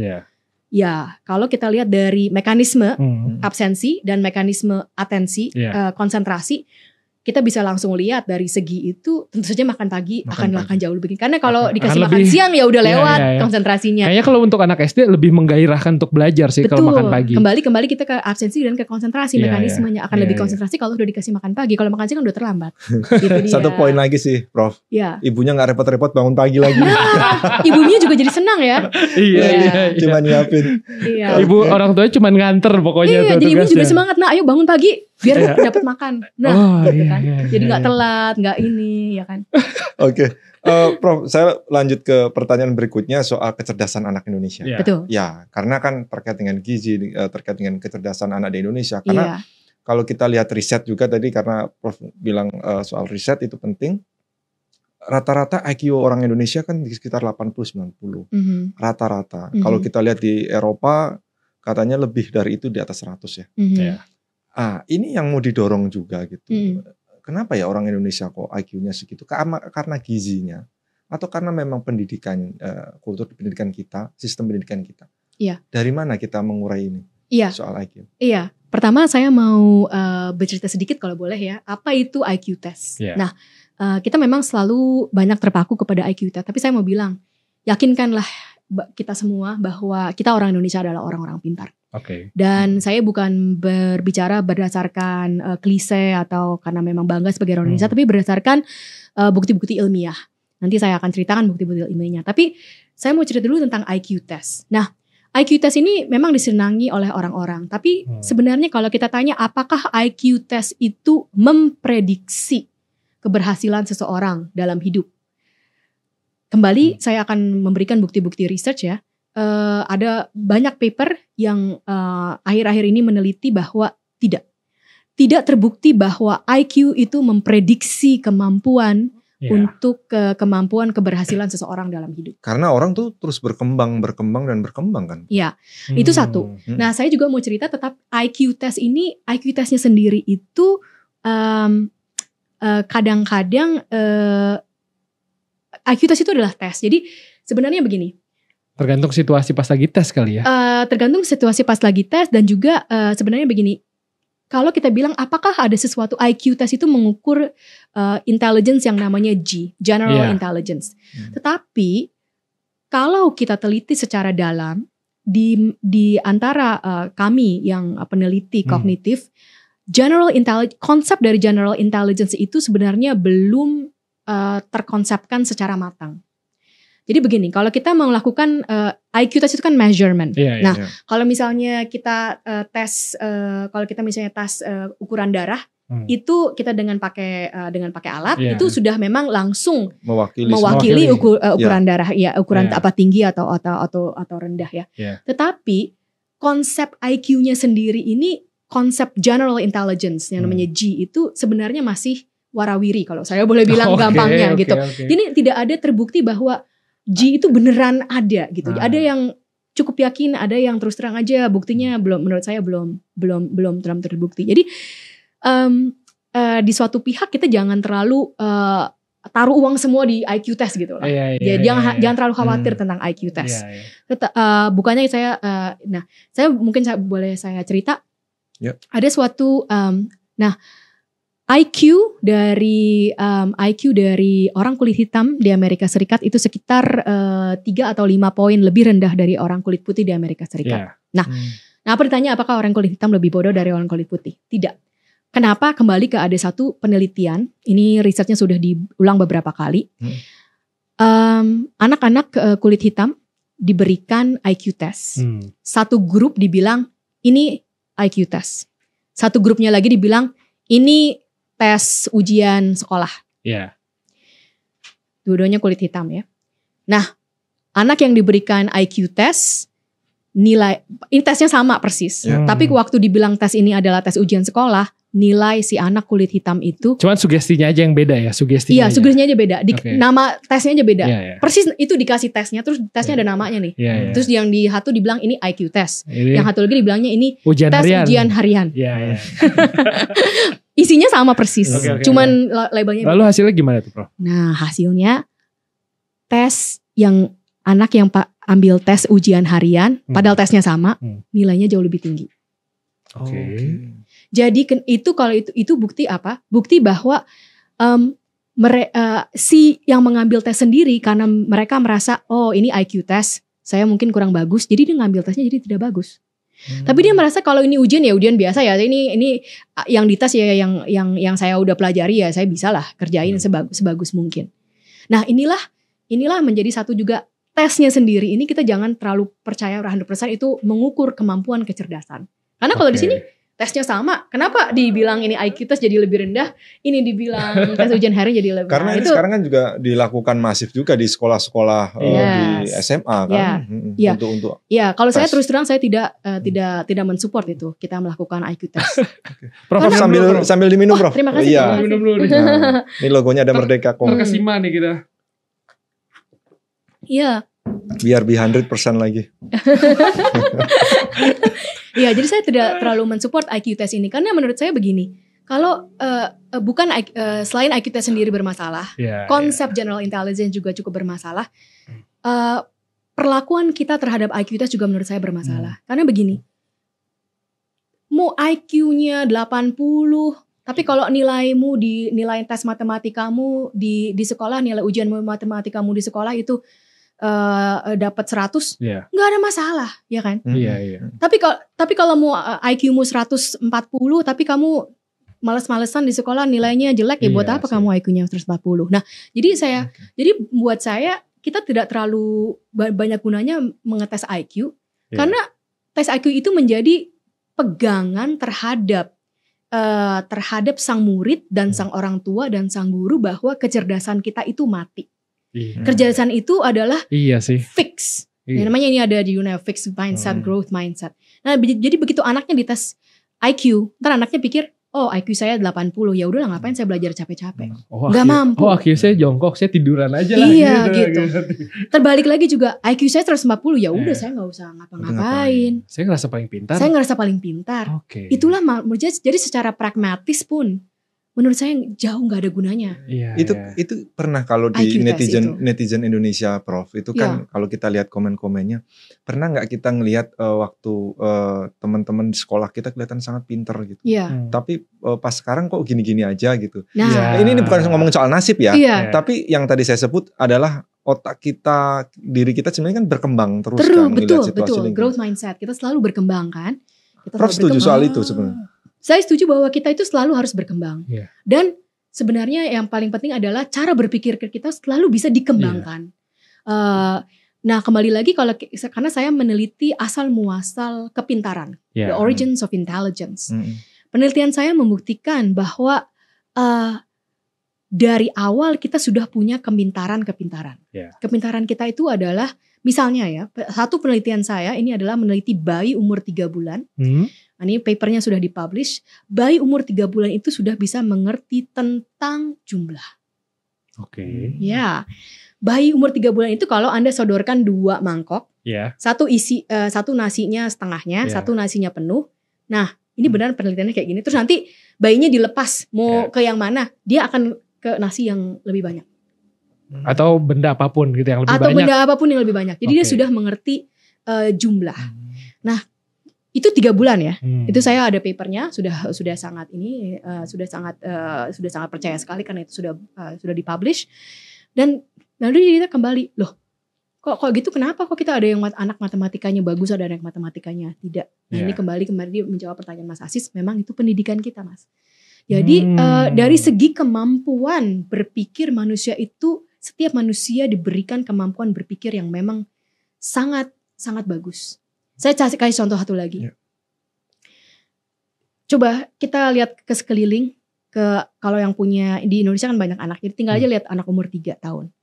Ya, kalau kita lihat dari mekanisme absensi dan mekanisme atensi, konsentrasi, kita bisa langsung lihat dari segi itu tentu saja makan pagi akan jauh lebih. Karena kalau dikasih makan siang ya udah lewat konsentrasinya. Kayaknya kalau untuk anak SD lebih menggairahkan untuk belajar sih. Betul. Kalau makan pagi. Kembali kita ke absensi dan ke konsentrasi, mekanismenya akan lebih konsentrasi kalau udah dikasih makan pagi. Kalau makan siang kan udah terlambat. Gitu Satu poin lagi sih, Prof. Ibunya nggak repot-repot bangun pagi lagi. Ibunya juga jadi senang ya. Cuma nyiapin. Ibu orang tuanya cuma nganter pokoknya. Jadi ibu juga semangat, nah ayo bangun pagi biar dapat makan. Nah, kan. Jadi nggak telat, nggak ini, ya kan? Oke, Prof, saya lanjut ke pertanyaan berikutnya soal kecerdasan anak Indonesia. Betul. Ya, karena kan terkait dengan gizi, terkait dengan kecerdasan anak di Indonesia. Karena kalau kita lihat riset juga tadi, karena Prof bilang soal riset itu penting. Rata-rata IQ orang Indonesia kan di sekitar 80-90. Rata-rata. Kalau kita lihat di Eropa, katanya lebih dari itu, di atas 100 ya. Ini yang mau didorong juga gitu. Kenapa ya orang Indonesia kok IQ-nya segitu? Karena gizinya atau karena memang pendidikan, kultur pendidikan kita, sistem pendidikan kita? Dari mana kita mengurai ini soal IQ? Pertama saya mau bercerita sedikit kalau boleh ya. Apa itu IQ test? Nah, kita memang selalu banyak terpaku kepada IQ test. Tapi saya mau bilang, yakinkanlah kita semua bahwa kita orang Indonesia adalah orang-orang pintar. Dan saya bukan berbicara berdasarkan klise atau karena memang bangga sebagai orang Indonesia, tapi berdasarkan bukti-bukti ilmiah. Nanti saya akan ceritakan bukti-bukti ilmiahnya. Tapi saya mau cerita dulu tentang IQ test. Nah, IQ test ini memang disenangi oleh orang-orang. Tapi sebenarnya kalau kita tanya apakah IQ test itu memprediksi keberhasilan seseorang dalam hidup? Kembali saya akan memberikan bukti-bukti research ya. Ada banyak paper yang akhir-akhir ini meneliti bahwa tidak terbukti bahwa IQ itu memprediksi kemampuan untuk kemampuan keberhasilan seseorang dalam hidup. Karena orang tuh terus berkembang kan. Itu satu. Nah, saya juga mau cerita tetap IQ test ini, IQ testnya sendiri itu kadang-kadang IQ test itu adalah tes. Jadi sebenarnya begini. Tergantung situasi pas lagi tes kali ya. Tergantung situasi pas lagi tes dan juga sebenarnya begini. Kalau kita bilang apakah ada sesuatu IQ test itu mengukur intelligence yang namanya G, general intelligence. Tetapi kalau kita teliti secara dalam di antara kami yang peneliti kognitif, konsep dari general intelligence itu sebenarnya belum terkonsepkan secara matang. Jadi begini, kalau kita mau melakukan IQ test itu kan measurement. Kalau misalnya kita kalau kita misalnya tes ukuran darah, itu kita dengan pakai alat itu sudah memang langsung mewakili ukuran darah, ukuran apa tinggi atau rendah ya. Tetapi konsep IQ-nya sendiri ini konsep general intelligence yang namanya G itu sebenarnya masih warawiri kalau saya boleh bilang gampangnya gitu. Jadi tidak ada terbukti bahwa G itu beneran ada gitu. Ada yang cukup yakin, ada yang terus terang aja buktinya menurut saya belum terbukti. Jadi di suatu pihak kita jangan terlalu taruh uang semua di IQ test gitu lah. Jangan terlalu khawatir tentang IQ test. Bukannya saya saya boleh cerita. Ada suatu IQ dari orang kulit hitam di Amerika Serikat itu sekitar 3 atau 5 poin lebih rendah dari orang kulit putih di Amerika Serikat. Nah, apa ditanya apakah orang kulit hitam lebih bodoh dari orang kulit putih? Tidak. Kenapa? Kembali ke ada satu penelitian, ini risetnya sudah diulang beberapa kali. Anak-anak kulit hitam diberikan IQ test. Satu grup dibilang ini IQ test. Satu grupnya lagi dibilang ini tes ujian sekolah. Dua-duanya kulit hitam ya. Nah, anak yang diberikan IQ test, nilai, ini tesnya sama persis. Tapi waktu dibilang tes ini adalah tes ujian sekolah, nilai si anak kulit hitam itu. Cuman sugestinya aja yang beda ya, sugestinya. Iya, sugestinya aja beda. Nama tesnya aja beda. Persis itu dikasih tesnya, terus tesnya ada namanya nih. Terus yang di satu dibilang ini IQ test. Yang satu lagi dibilangnya ini ujian harian. Isinya sama persis. Cuman labelnya beda. Lalu hasilnya gimana tuh, Prof? Nah, hasilnya tes yang anak yang ambil tes ujian harian, padahal tesnya sama, nilainya jauh lebih tinggi. Jadi kalau itu bukti apa? Bukti bahwa si yang mengambil tes sendiri karena mereka merasa oh ini IQ tes, saya mungkin kurang bagus, jadi dia ngambil tesnya jadi tidak bagus. Tapi dia merasa kalau ini ujian ya ujian biasa ya, ini yang dites ya yang saya udah pelajari ya saya bisa lah kerjain sebagus mungkin. Nah inilah menjadi satu juga tesnya sendiri. Ini kita jangan terlalu percaya 100% itu mengukur kemampuan kecerdasan. Karena kalau di sini tesnya sama, kenapa dibilang ini IQ test jadi lebih rendah, ini dibilang tes ujian harian jadi lebih rendah? Karena ini sekarang kan juga dilakukan masif juga di sekolah-sekolah di SMA kan. Untuk kalau saya terus terang saya tidak mensupport itu kita melakukan IQ test. Prof sambil diminum Prof. Terima kasih. Minum dulu. Ini logonya ada Merdeka Kong. Terkesima nih kita. Iya. Biar 100% lagi. Iya, jadi saya tidak terlalu mensupport IQ test ini karena menurut saya begini. Kalau bukan selain IQ test sendiri bermasalah, konsep general intelligence juga cukup bermasalah. Perlakuan kita terhadap IQ test juga menurut saya bermasalah. Karena begini. Mau IQ-nya 80, tapi kalau nilaimu di nilai tes matematikamu di sekolah, nilai ujian matematikamu di sekolah itu dapat 100, nggak ada masalah, ya kan? Tapi kalau mau IQ-mu 140, tapi kamu males-malesan di sekolah nilainya jelek, ya buat apa kamu IQ-nya 140? Nah, jadi buat saya kita tidak terlalu banyak gunanya mengetes IQ, karena tes IQ itu menjadi pegangan terhadap sang murid dan sang orang tua dan sang guru bahwa kecerdasan kita itu mati. Kecerdasan itu adalah fix. Namanya ini ada di fixed mindset, growth mindset. Nah, jadi begitu anaknya dites IQ, ntar anaknya pikir, oh IQ saya 80, ya udahlah ngapain saya belajar capek-capek. Gak mampu. Oh IQ saya jongkok, saya tiduran aja lah. Iya gitu. Terbalik lagi juga IQ saya 140, ya udah saya nggak usah ngapa-ngapain. Saya ngerasa paling pintar. Itulah jadi secara pragmatis pun menurut saya jauh nggak ada gunanya. Itu pernah kalau di netizen Indonesia, Prof, itu kan kalau kita lihat komen-komennya, pernah nggak kita ngelihat waktu teman-teman di sekolah kita kelihatan sangat pinter gitu, tapi pas sekarang kok gini-gini aja gitu. Ini bukan ngomong soal nasib ya, tapi yang tadi saya sebut adalah otak kita, diri kita sebenarnya kan berkembang terus kan, melihat situasi lingkungan. Growth mindset kita selalu berkembang kan. Prof setuju soal itu sebenarnya? Saya setuju bahwa kita itu selalu harus berkembang. Dan sebenarnya yang paling penting adalah cara berpikir kita selalu bisa dikembangkan. Nah kembali lagi karena saya meneliti asal muasal kepintaran, the origins of intelligence. Penelitian saya membuktikan bahwa dari awal kita sudah punya kepintaran. Kepintaran kita itu adalah misalnya ya, satu penelitian saya ini adalah meneliti bayi umur 3 bulan. Ini papernya sudah dipublish. Bayi umur 3 bulan itu sudah bisa mengerti tentang jumlah. Ya, bayi umur 3 bulan itu kalau Anda sodorkan 2 mangkok, satu nasinya setengahnya, satu nasinya penuh. Nah, ini benar penelitiannya kayak gini. Terus nanti bayinya dilepas mau ke yang mana, dia akan ke nasi yang lebih banyak. Atau benda apapun gitu yang lebih banyak. Atau benda apapun yang lebih banyak. Jadi dia sudah mengerti jumlah. Nah, Itu 3 bulan ya. Itu saya ada papernya, sudah sangat ini, sudah sangat percaya sekali karena itu sudah dipublish. Dan lalu kita kembali, loh kok gitu, kenapa kok kita ada yang anak matematikanya bagus, ada yang matematikanya tidak. Nah ini kembali menjawab pertanyaan Mas Asis, memang itu pendidikan kita, Mas. Jadi dari segi kemampuan berpikir manusia itu, setiap manusia diberikan kemampuan berpikir yang memang sangat sangat bagus. Saya kasih contoh satu lagi. Coba kita lihat ke sekeliling, kalau yang punya di Indonesia kan banyak anak, jadi tinggal aja lihat anak umur 3 tahun.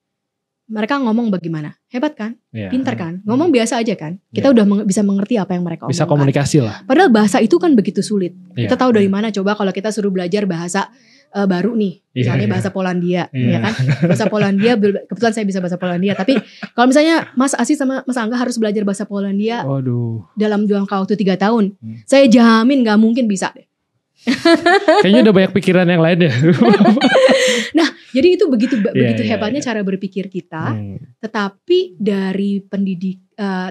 Mereka ngomong bagaimana? Hebat kan? Pintar kan? Ngomong biasa aja kan? Kita udah bisa mengerti apa yang mereka omongkan. Bisa komunikasi lah. Padahal bahasa itu kan begitu sulit. Kita tahu dari mana? Coba kalau kita suruh belajar bahasa baru nih, misalnya bahasa Polandia, ya kan? Bahasa Polandia, kebetulan saya bisa bahasa Polandia. Tapi kalau misalnya Mas Asis sama Mas Angga harus belajar bahasa Polandia dalam jangka waktu 3 tahun, saya jamin nggak mungkin bisa deh. Kayaknya udah banyak pikiran yang lain ya. Nah, jadi itu begitu hebatnya cara berpikir kita. Tetapi dari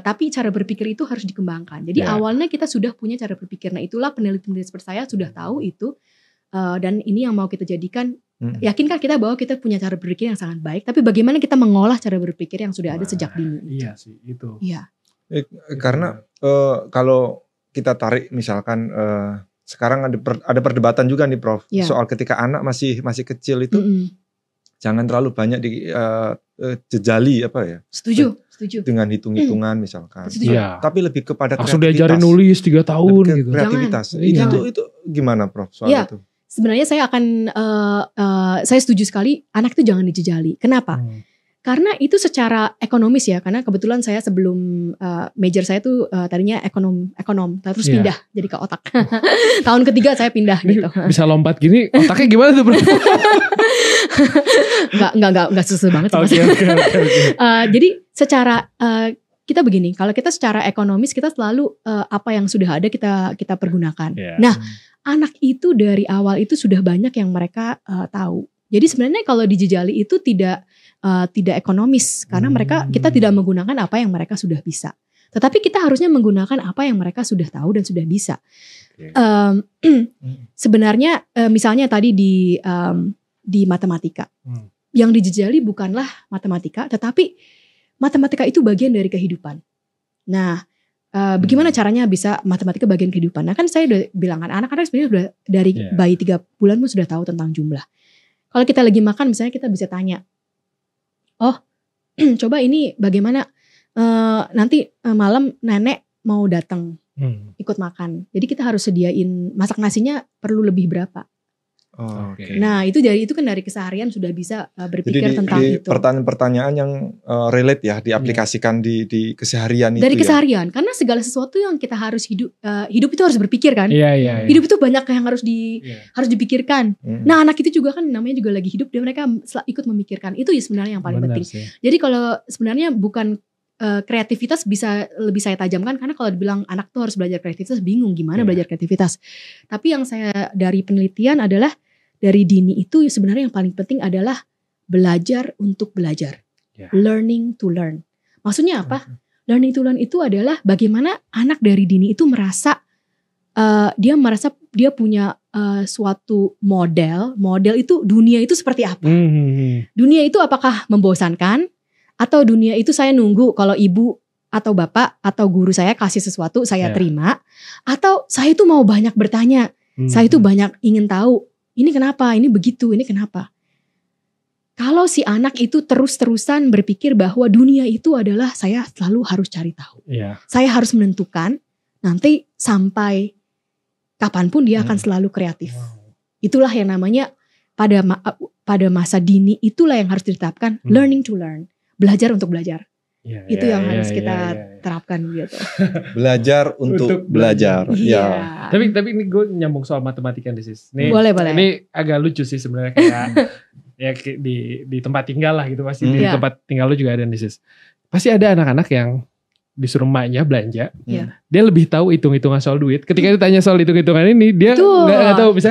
tapi cara berpikir itu harus dikembangkan. Jadi awalnya kita sudah punya cara berpikir. Nah, itulah peneliti-peneliti seperti saya sudah tahu itu. Dan ini yang mau kita jadikan. Yakinkah kita bahwa kita punya cara berpikir yang sangat baik? Tapi bagaimana kita mengolah cara berpikir yang sudah ada sejak dini? Iya sih, itu. Iya. Karena kalau kita tarik misalkan sekarang ada perdebatan juga nih Prof, soal ketika anak masih kecil itu jangan terlalu banyak dijejali apa ya? Setuju. Dengan hitung-hitungan misalkan. Tapi lebih kepada kreativitas. Langsung diajarin nulis 3 tahun gitu. Kreativitas. Itu gimana Prof soal itu? Sebenarnya saya saya setuju sekali anak itu jangan dijejali. Kenapa? Karena itu secara ekonomis ya, karena kebetulan saya sebelum major saya tuh tadinya ekonom, terus pindah jadi ke otak. Tahun ketiga saya pindah gitu. Bisa lompat gini, otaknya gimana tuh bro? Enggak susah banget. Okay. Jadi secara kita begini, kalau kita secara ekonomis kita selalu apa yang sudah ada kita pergunakan. Nah, anak itu dari awal itu sudah banyak yang mereka tahu. Jadi sebenarnya kalau dijejali itu tidak ekonomis karena kita tidak menggunakan apa yang mereka sudah bisa. Tetapi kita harusnya menggunakan apa yang mereka sudah tahu dan sudah bisa. Sebenarnya misalnya tadi di matematika, yang dijejali bukanlah matematika, tetapi matematika itu bagian dari kehidupan. Nah, bagaimana caranya bisa matematika bagian kehidupan? Nah kan saya udah bilang kan anak-anak sebenarnya sudah dari bayi 3 bulan pun sudah tahu tentang jumlah. Kalau kita lagi makan misalnya kita bisa tanya, oh coba ini bagaimana nanti malam nenek mau datang ikut makan. Jadi kita harus sediain masak nasinya perlu lebih berapa. Nah itu kan dari keseharian sudah bisa berpikir tentang itu. Pertanyaan-pertanyaan yang relate ya diaplikasikan di keseharian dari itu. Dari keseharian karena segala sesuatu yang kita harus hidup itu harus berpikir kan. Hidup itu banyak yang harus dipikirkan. Nah anak itu juga kan namanya juga lagi hidup dan mereka ikut memikirkan. Itu ya sebenarnya yang paling penting. Jadi kalau sebenarnya bukan kreativitas bisa lebih saya tajamkan karena kalau dibilang anak tuh harus belajar kreativitas bingung gimana belajar kreativitas. Tapi yang saya dari penelitian adalah dari dini itu sebenarnya yang paling penting adalah belajar untuk belajar. Learning to learn. Maksudnya apa? Learning to learn itu adalah bagaimana anak dari dini itu merasa dia punya suatu model itu dunia itu seperti apa. Dunia itu apakah membosankan? Atau dunia itu saya nunggu kalau ibu atau bapak atau guru saya kasih sesuatu saya terima. Atau saya itu mau banyak bertanya. Saya itu banyak ingin tahu. Ini kenapa? Ini begitu? Ini kenapa? Kalau si anak itu terus-terusan berpikir bahwa dunia itu adalah saya selalu harus cari tahu. Saya harus menentukan nanti sampai kapanpun dia akan selalu kreatif. Itulah yang namanya pada masa dini itulah yang harus ditetapkan learning to learn. Belajar untuk belajar. Itu yang harus kita terapkan gitu. Belajar untuk belajar. Tapi ini gue nyambung soal matematika nih sis. Boleh. Ini agak lucu sih sebenarnya kayak di tempat tinggal lah gitu pasti di tempat tinggal lu juga ada nih sis. Pasti ada anak-anak yang disuruh emaknya belanja, dia lebih tahu hitung-hitungan soal duit. Ketika ditanya soal hitung-hitungan ini dia nggak tahu bisa.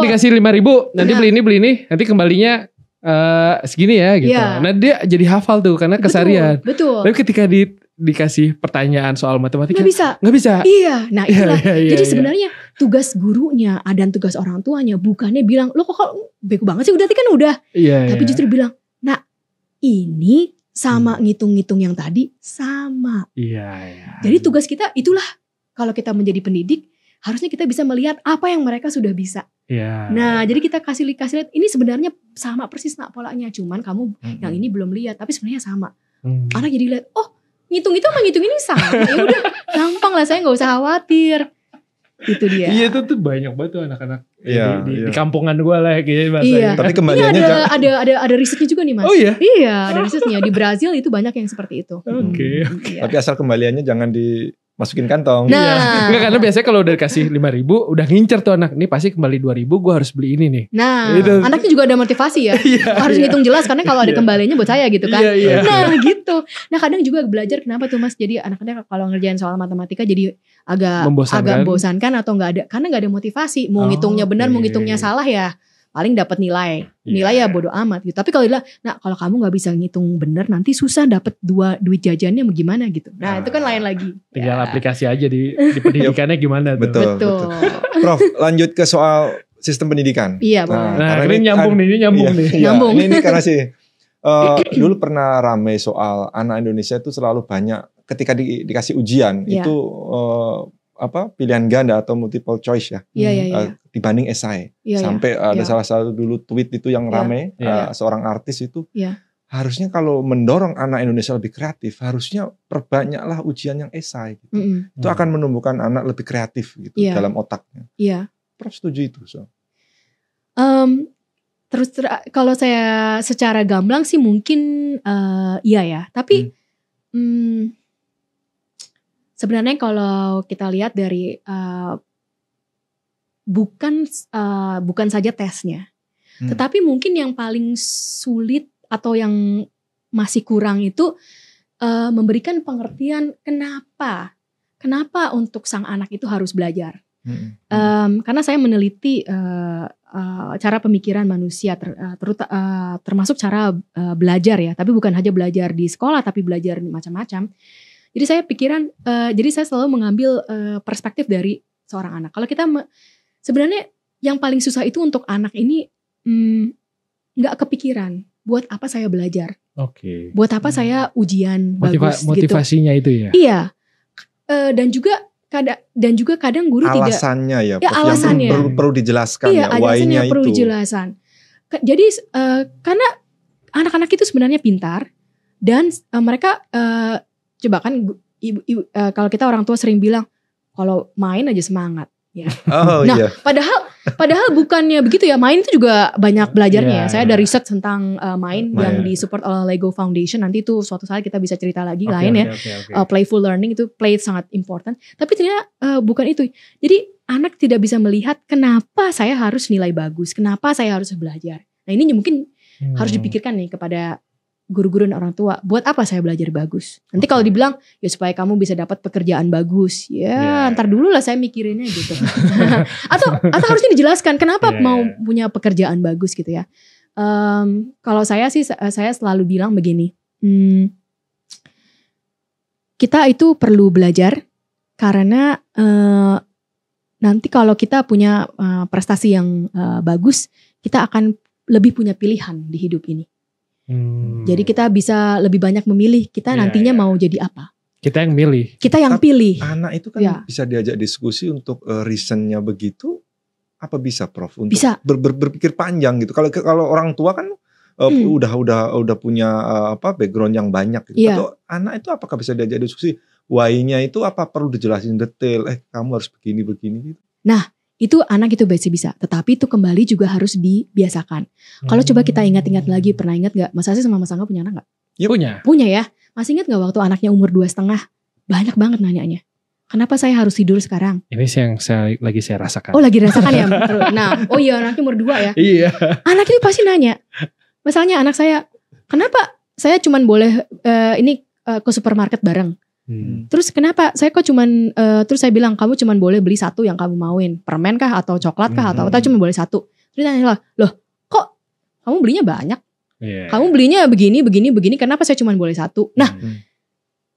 Dikasih 5.000 nanti beli ini nanti kembalinya segini ya gitu. Nah dia jadi hafal tuh karena keseharian. Betul. Tapi ketika dikasih pertanyaan soal matematika nggak bisa. Iya, nah itulah. Jadi sebenarnya tugas gurunya dan tugas orang tuanya bukannya bilang lo kok bego banget sih, udah kan udah. Tapi justru bilang, nah ini sama ngitung-ngitung yang tadi sama. Jadi tugas kita itulah, kalau kita menjadi pendidik harusnya kita bisa melihat apa yang mereka sudah bisa. Nah, jadi kita kasih lihat ini sebenarnya sama persis polanya, cuman kamu yang ini belum lihat, tapi sebenarnya sama. Anak jadi lihat, oh ngitung itu sama ngitung ini sama. Ya udah, gampang lah, saya nggak usah khawatir. Itu dia. Iya, itu tuh banyak banget tuh anak-anak di kampungan gue lah kayak bahasanya. Iya. Tapi kembaliannya ada risetnya juga nih Mas. Oh iya? Iya, ada risetnya. Di Brazil itu banyak yang seperti itu. Oke. Tapi asal kembaliannya jangan dimasukin kantong. Nah. Enggak, karena biasanya kalau udah dikasih 5.000 udah ngincer tuh anak. Nih pasti kembali 2.000, gue harus beli ini nih. Nah, anaknya juga ada motivasi ya. Harus ngitung jelas karena kalau ada kembaliannya buat saya gitu kan. Nah gitu. Nah kadang juga belajar kenapa tuh Mas, jadi anak-anak kalau ngerjain soal matematika jadi agak membosankan atau nggak ada, karena nggak ada motivasi. Mau ngitungnya benar, mau ngitungnya salah ya paling dapat nilai ya bodo amat gitu. Tapi kalau bilang, nah kalau kamu nggak bisa ngitung bener nanti susah dapat duit jajannya gimana gitu. Nah itu kan lain lagi. Tinggal aplikasi aja di pendidikannya gimana tuh. Betul. Prof, lanjut ke soal sistem pendidikan. Iya boleh. Nah ini nyambung nih. Nyambung. Ini karena sih dulu pernah rame soal anak Indonesia itu selalu banyak ketika dikasih ujian itu pilihan ganda atau multiple choice ya. Dibanding esai. Sampai ada salah satu dulu tweet itu yang rame seorang artis itu. Harusnya kalau mendorong anak Indonesia lebih kreatif, harusnya perbanyaklah ujian yang esai gitu. Itu akan menumbuhkan anak lebih kreatif gitu dalam otaknya. Prof setuju itu? Terus kalau saya secara gamblang sih mungkin iya ya. Tapi sebenarnya kalau kita lihat dari bukan saja tesnya, tetapi mungkin yang paling sulit atau yang masih kurang itu memberikan pengertian kenapa untuk sang anak itu harus belajar. Karena saya meneliti cara pemikiran manusia, termasuk cara belajar ya, tapi bukan hanya belajar di sekolah, tapi belajar macam-macam. Jadi saya selalu mengambil perspektif dari seorang anak. Kalau kita sebenarnya yang paling susah itu untuk anak ini nggak kepikiran buat apa saya belajar, buat apa saya ujian bagus motivasinya gitu. Itu ya. Iya, dan juga kadang guru alasannya tidak. Alasannya yang perlu dijelaskan why-nya perlu dijelasan. Jadi karena anak-anak itu sebenarnya pintar dan mereka coba kan kalau kita orang tua sering bilang kalau main aja semangat ya. Padahal bukannya begitu ya, main itu juga banyak belajarnya. Saya ada riset tentang main yang disupport oleh Lego Foundation. Nanti itu suatu saat kita bisa cerita lagi lain. Playful learning itu sangat important. Tapi ternyata bukan itu. Jadi anak tidak bisa melihat kenapa saya harus nilai bagus, kenapa saya harus belajar. Nah ini mungkin harus dipikirkan nih kepada guru-guru dan orang tua, buat apa saya belajar bagus? Nanti kalau dibilang ya supaya kamu bisa dapat pekerjaan bagus, ntar dulu lah saya mikirinnya gitu. atau harusnya dijelaskan kenapa mau punya pekerjaan bagus gitu ya. Kalau saya sih saya selalu bilang begini, kita itu perlu belajar karena nanti kalau kita punya prestasi yang bagus, kita akan lebih punya pilihan di hidup ini. Jadi kita bisa lebih banyak memilih kita nantinya mau jadi apa. Kita yang milih. Kita yang pilih. Anak itu kan bisa diajak diskusi untuk reasonnya begitu. Apa bisa Prof? Untuk bisa. Berpikir panjang gitu. Kalau orang tua kan udah punya background yang banyak. Gitu. Atau anak itu apakah bisa diajak diskusi? Why-nya itu apa perlu dijelasin detail? Kamu harus begini gitu. Nah. Itu anak itu bisa, tetapi itu kembali juga harus dibiasakan. Kalau coba kita ingat-ingat lagi, pernah ingat gak Mas Asi sama Mas Angga punya anak gak? Ya, punya ya. Masih ingat gak waktu anaknya umur 2,5 banyak banget nanyanya, kenapa saya harus tidur sekarang? Ini yang lagi saya rasakan. Oh lagi rasakan ya. Nah anaknya umur 2 ya. Iya. Anak itu pasti nanya. Misalnya anak saya, kenapa saya cuman boleh ke supermarket bareng? Terus kenapa saya kok cuman terus saya bilang kamu cuman boleh beli satu yang kamu mauin, permen kah atau coklat kah atau cuma boleh satu. Terus tanya loh kok kamu belinya banyak, kamu belinya begini kenapa saya cuman boleh satu. Nah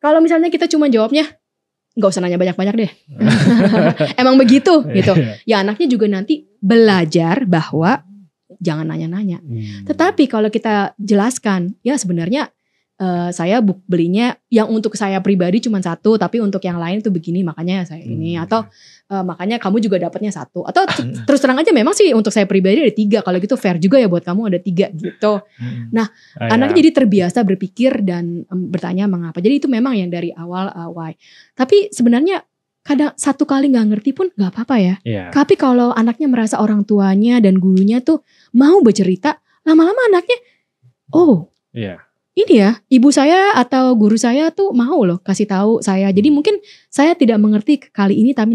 Kalau misalnya kita cuma jawabnya, nggak usah nanya banyak-banyak deh. Emang begitu gitu. Ya anaknya juga nanti belajar bahwa jangan nanya-nanya. Tetapi kalau kita jelaskan, ya sebenarnya saya belinya yang untuk saya pribadi cuma 1, tapi untuk yang lain itu begini, makanya saya ini. Atau makanya kamu juga dapatnya 1. Atau terus terang aja memang sih untuk saya pribadi ada 3. Kalau gitu fair juga ya buat kamu ada 3 gitu. Nah anaknya jadi terbiasa berpikir dan bertanya mengapa. Jadi itu memang yang dari awal why. Tapi sebenarnya kadang 1 kali gak ngerti pun gak apa-apa ya. Tapi kalau anaknya merasa orang tuanya dan gurunya tuh mau bercerita, lama-lama anaknya ini ya, ibu saya atau guru saya tuh mau loh kasih tahu saya. Jadi mungkin saya tidak mengerti kali ini, tapi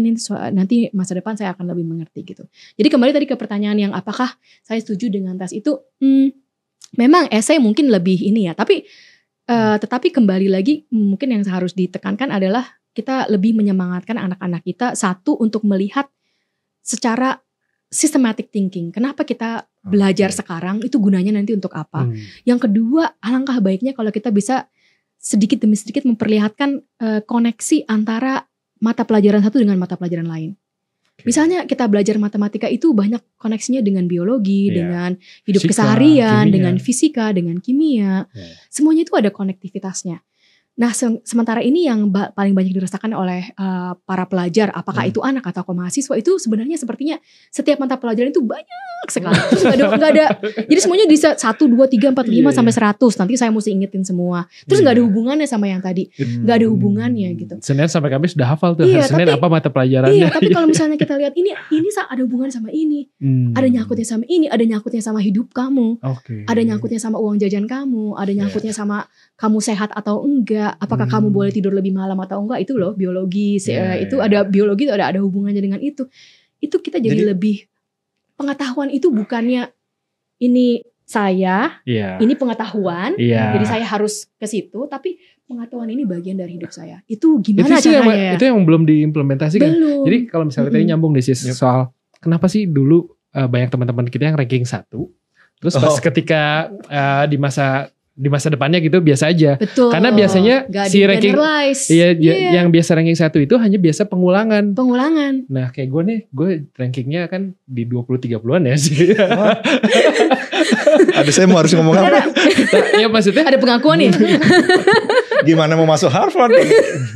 nanti masa depan saya akan lebih mengerti gitu. Jadi kembali tadi ke pertanyaan yang apakah saya setuju dengan tes itu? Memang esai mungkin lebih ini ya, tapi tetapi kembali lagi mungkin yang harus ditekankan adalah kita lebih menyemangatkan anak-anak kita, 1 untuk melihat secara systematic thinking. Kenapa kita belajar sekarang, itu gunanya nanti untuk apa? Yang kedua, alangkah baiknya kalau kita bisa sedikit demi sedikit memperlihatkan koneksi antara mata pelajaran satu dengan mata pelajaran lain. Misalnya kita belajar matematika itu banyak koneksinya dengan biologi, dengan hidup keseharian, kimia, dengan fisika, dengan kimia. Semuanya itu ada konektivitasnya. Nah sementara ini yang paling banyak dirasakan oleh para pelajar, apakah itu anak atau mahasiswa, itu sebenarnya sepertinya setiap mata pelajaran itu banyak sekali. Terus gak ada, jadi semuanya bisa 1, 2, 3, 4, 5 sampai 100. Nanti saya mesti ingetin semua. Terus gak ada hubungannya sama yang tadi, gak ada hubungannya gitu. Senin sampai Kamis udah hafal tuh. Senin tapi, apa mata pelajarannya. Iya, tapi kalau misalnya kita lihat ini ada hubungan sama ini, ada nyangkutnya sama ini, ada nyangkutnya sama hidup kamu, ada nyangkutnya sama uang jajan kamu, ada nyangkutnya sama kamu sehat atau enggak. Apakah kamu boleh tidur lebih malam atau enggak, itu loh biologi. Itu ada biologi, itu ada hubungannya dengan itu. Itu kita jadi lebih, pengetahuan itu bukannya ini saya, ini pengetahuan, jadi saya harus ke situ, tapi pengetahuan ini bagian dari hidup saya. Itu gimana caranya? Itu yang belum diimplementasikan. Belum. Jadi kalau misalnya tadi nyambung nih soal kenapa sih dulu banyak teman-teman kita yang ranking 1, terus pas ketika di masa depannya gitu biasa aja. Betul. Karena biasanya si ranking yang biasa ranking 1 itu hanya biasa pengulangan. Nah kayak gue rankingnya kan di 20-30an ya sih. Ada saya mau harus ngomong apa? Ya maksudnya ada pengakuan nih. Gimana mau masuk Harvard?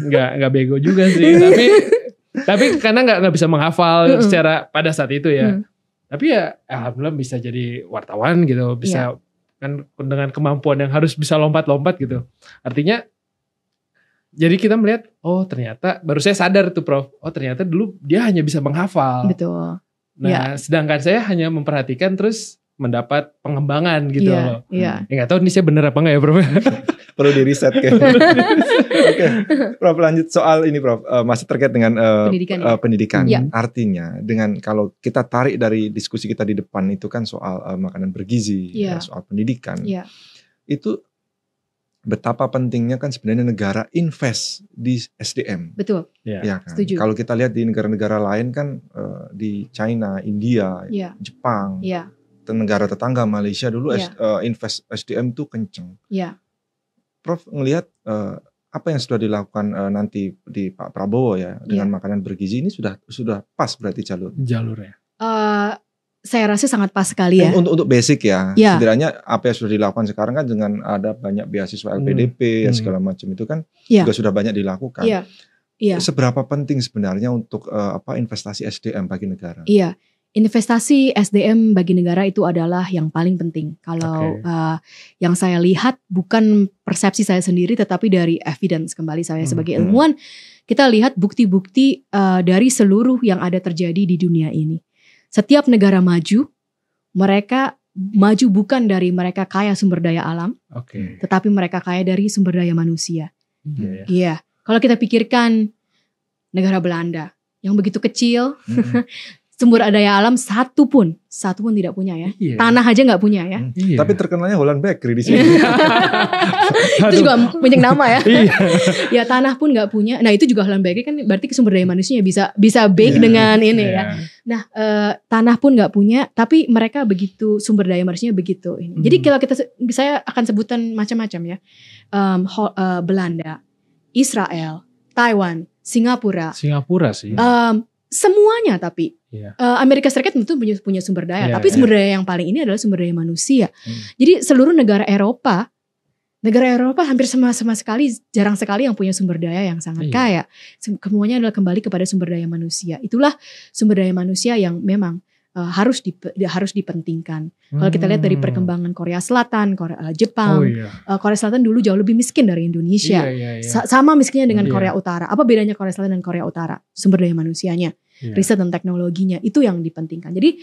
Nggak bego juga sih. tapi karena nggak bisa menghafal secara pada saat itu ya. Tapi ya alhamdulillah bisa jadi wartawan gitu, bisa kan dengan kemampuan yang harus bisa lompat-lompat gitu. Artinya jadi kita melihat, oh ternyata baru saya sadar tuh Prof, oh ternyata dulu dia hanya bisa menghafal. Betul. Nah sedangkan saya hanya memperhatikan terus mendapat pengembangan gitu loh. Ya gak tahu ini saya bener apa enggak ya Prof. Perlu di riset kayaknya. Oke, Prof lanjut soal ini Prof, masih terkait dengan pendidikan. Artinya dengan kalau kita tarik dari diskusi kita di depan itu kan soal makanan bergizi, soal pendidikan. Itu betapa pentingnya kan sebenarnya negara invest di SDM. Betul. Ya kan? Setuju. Kalau kita lihat di negara-negara lain kan di China, India, Jepang, negara tetangga Malaysia dulu invest SDM tuh kenceng. Prof ngelihat apa yang sudah dilakukan nanti di Pak Prabowo ya dengan makanan bergizi ini sudah pas berarti jalurnya. Saya rasa sangat pas sekali ya. Untuk basic ya. Setidaknya apa yang sudah dilakukan sekarang kan dengan ada banyak beasiswa LPDP segala macam itu kan juga sudah banyak dilakukan. Seberapa penting sebenarnya untuk investasi SDM bagi negara? Investasi SDM bagi negara itu adalah yang paling penting. Kalau yang saya lihat bukan persepsi saya sendiri, tetapi dari evidence kembali saya sebagai ilmuwan, kita lihat bukti-bukti dari seluruh yang ada terjadi di dunia ini. Setiap negara maju, mereka maju bukan dari mereka kaya sumber daya alam, tetapi mereka kaya dari sumber daya manusia. Kalau kita pikirkan negara Belanda yang begitu kecil. Sumber daya alam satu pun tidak punya ya. Tanah aja nggak punya ya. Tapi terkenalnya Holland Bakery di sini. Itu juga punya nama ya. Ya tanah pun nggak punya. Nah itu juga Holland Bakery kan berarti sumber daya manusianya bisa bake dengan ini ya. Nah tanah pun nggak punya, tapi mereka begitu sumber daya manusianya begitu ini. Jadi kalau saya akan sebutan macam-macam ya. Belanda Israel, Taiwan, Singapura. Singapura sih. Semuanya tapi Amerika Serikat tentu punya sumber daya, tapi sumber daya yang paling ini adalah sumber daya manusia. Jadi seluruh negara Eropa hampir sama sekali, jarang sekali yang punya sumber daya yang sangat kaya. Semuanya adalah kembali kepada sumber daya manusia. Itulah sumber daya manusia yang memang harus dipentingkan. Kalau kita lihat dari perkembangan Korea Selatan, Jepang, Korea Selatan dulu jauh lebih miskin dari Indonesia. Sama miskinnya dengan Korea Utara. Apa bedanya Korea Selatan dan Korea Utara? Sumber daya manusianya, riset dan teknologinya itu yang dipentingkan. Jadi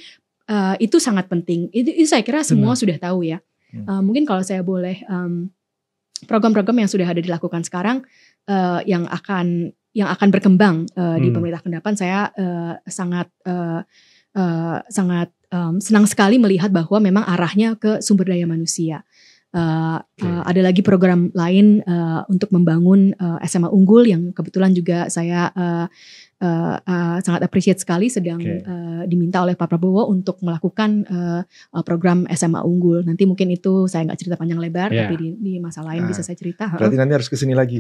itu sangat penting. Itu saya kira semua sudah tahu ya. Mungkin kalau saya boleh program-program yang sudah ada dilakukan sekarang yang akan berkembang di pemerintah ke depan, saya sangat senang sekali melihat bahwa memang arahnya ke sumber daya manusia. Ada lagi program lain untuk membangun SMA unggul yang kebetulan juga saya sangat appreciate sekali sedang diminta oleh Pak Prabowo untuk melakukan program SMA unggul. Nanti mungkin itu saya nggak cerita panjang lebar, tapi di masa lain bisa saya cerita. Berarti nanti harus kesini lagi.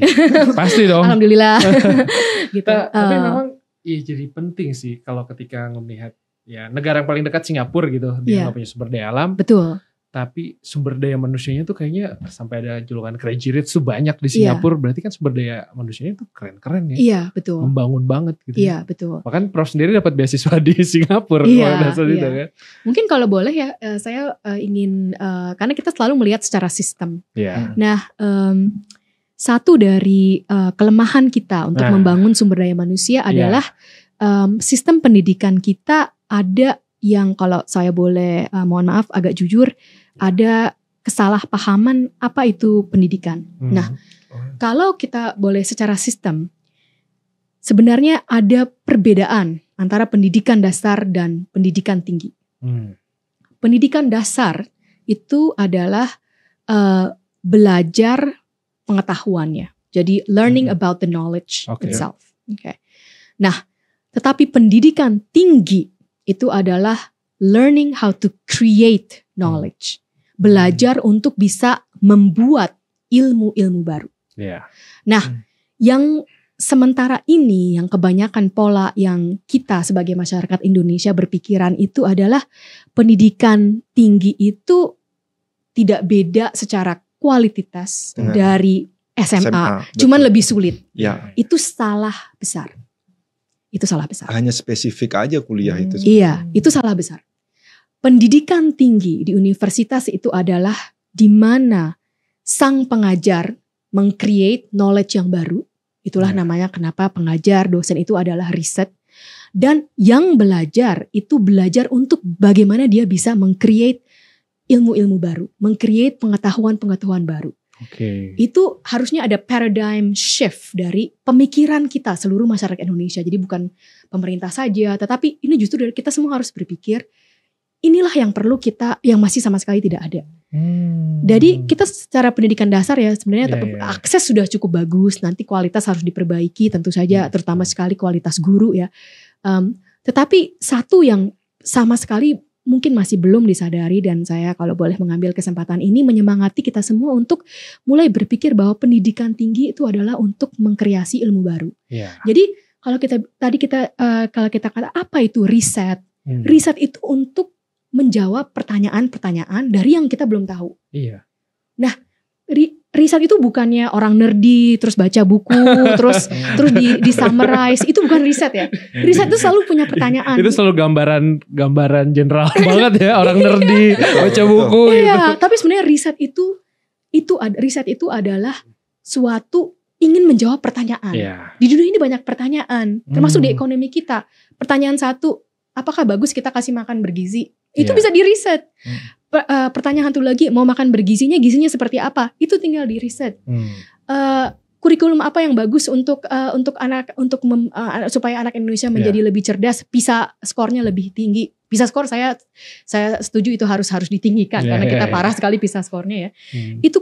Pasti dong. Alhamdulillah. Gitu. Tapi memang jadi penting sih kalau ketika melihat negara yang paling dekat Singapura gitu, dia nggak punya sumber daya alam. Betul. Tapi sumber daya manusianya tuh kayaknya sampai ada julukan Crazy Rich tuh banyak di Singapura. Berarti kan sumber daya manusianya tuh keren-keren ya. Iya, betul. Membangun banget gitu. Iya, betul. Bahkan Prof sendiri dapat beasiswa di Singapura. Iya. Kan? Mungkin kalau boleh ya, saya ingin, karena kita selalu melihat secara sistem. Nah, satu dari kelemahan kita untuk membangun sumber daya manusia adalah sistem pendidikan kita ada yang, kalau saya boleh mohon maaf agak jujur, ada kesalahpahaman apa itu pendidikan. Nah, kalau kita boleh secara sistem, sebenarnya ada perbedaan antara pendidikan dasar dan pendidikan tinggi. Pendidikan dasar itu adalah belajar pengetahuannya. Jadi learning about the knowledge itself. Nah, tetapi pendidikan tinggi itu adalah learning how to create knowledge. Belajar untuk bisa membuat ilmu-ilmu baru. Nah, yang sementara ini, yang kebanyakan pola yang kita sebagai masyarakat Indonesia berpikiran itu adalah pendidikan tinggi itu tidak beda secara kualitas dari SMA. Cuman lebih sulit. Itu salah besar. Itu salah besar. Hanya spesifik aja kuliah itu. Iya, itu salah besar. Pendidikan tinggi di universitas itu adalah di mana sang pengajar meng-create knowledge yang baru. Itulah namanya kenapa pengajar, dosen itu adalah riset. Dan yang belajar itu belajar untuk bagaimana dia bisa meng-create ilmu-ilmu baru, meng-create pengetahuan-pengetahuan baru. Itu harusnya ada paradigm shift dari pemikiran kita seluruh masyarakat Indonesia. Jadi bukan pemerintah saja, tetapi ini justru dari kita semua harus berpikir inilah yang perlu kita, yang masih sama sekali tidak ada. Jadi kita secara pendidikan dasar ya sebenarnya akses sudah cukup bagus. Nanti kualitas harus diperbaiki tentu saja, terutama sekali kualitas guru ya. Tetapi satu yang sama sekali mungkin masih belum disadari, dan saya kalau boleh mengambil kesempatan ini menyemangati kita semua untuk mulai berpikir bahwa pendidikan tinggi itu adalah untuk mengkreasi ilmu baru. Jadi kalau kita kata apa itu riset? Riset itu untuk menjawab pertanyaan-pertanyaan dari yang kita belum tahu. Nah, riset itu bukannya orang nerdy terus baca buku terus di summarize. Itu bukan riset ya. Riset itu selalu punya pertanyaan. Itu selalu gambaran general banget ya, orang nerdy baca buku gitu. Tapi sebenarnya riset itu adalah suatu ingin menjawab pertanyaan. Di dunia ini banyak pertanyaan, termasuk di ekonomi kita. Pertanyaan satu, apakah bagus kita kasih makan bergizi? Itu bisa diriset. Pertanyaan satu lagi, mau makan bergizinya, gizinya seperti apa? Itu tinggal diriset. Kurikulum apa yang bagus untuk supaya anak Indonesia menjadi lebih cerdas, PISA skornya lebih tinggi. PISA skor saya setuju itu harus ditinggikan karena kita parah sekali PISA skornya ya. Itu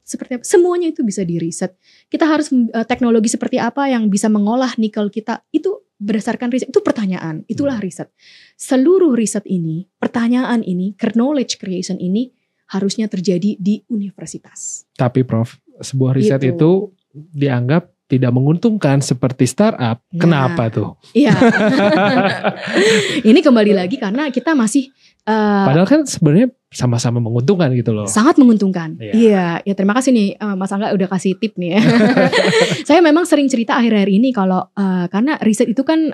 seperti apa? Semuanya itu bisa diriset. Kita harus teknologi seperti apa yang bisa mengolah nikel kita, itu berdasarkan riset. Itu pertanyaan, itulah riset. Seluruh riset ini, pertanyaan ini, knowledge creation ini harusnya terjadi di universitas. Tapi Prof, sebuah riset itu dianggap tidak menguntungkan seperti startup. Kenapa tuh? Iya. Ini kembali lagi karena kita masih padahal kan sebenarnya sama-sama menguntungkan gitu loh. Sangat menguntungkan. Iya, ya terima kasih nih Mas Angga udah kasih tip nih ya. Saya memang sering cerita akhir-akhir ini kalau karena riset itu kan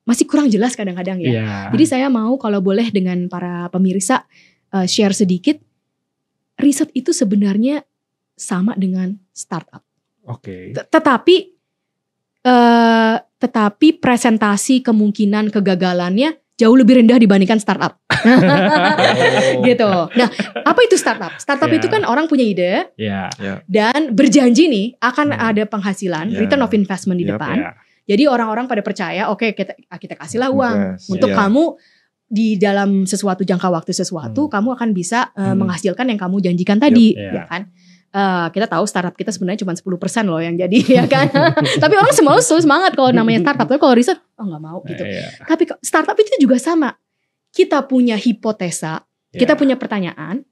masih kurang jelas kadang-kadang ya. Jadi saya mau kalau boleh dengan para pemirsa share sedikit. Riset itu sebenarnya sama dengan startup. Oke. Tetapi presentasi kemungkinan kegagalannya jauh lebih rendah dibandingkan startup. Gitu. Nah, apa itu startup? Startup itu kan orang punya ide dan berjanji nih akan ada penghasilan, return of investment di depan. Jadi orang-orang pada percaya, oke, kita kasihlah uang untuk kamu di dalam sesuatu jangka waktu kamu akan bisa menghasilkan yang kamu janjikan tadi, ya kan? Kita tahu startup kita sebenarnya cuma 10% loh yang jadi, ya kan? Tapi orang semua semangat kalau namanya startup, tapi kalau riset nggak mau gitu. Tapi startup itu juga sama. Kita punya hipotesa, kita punya pertanyaan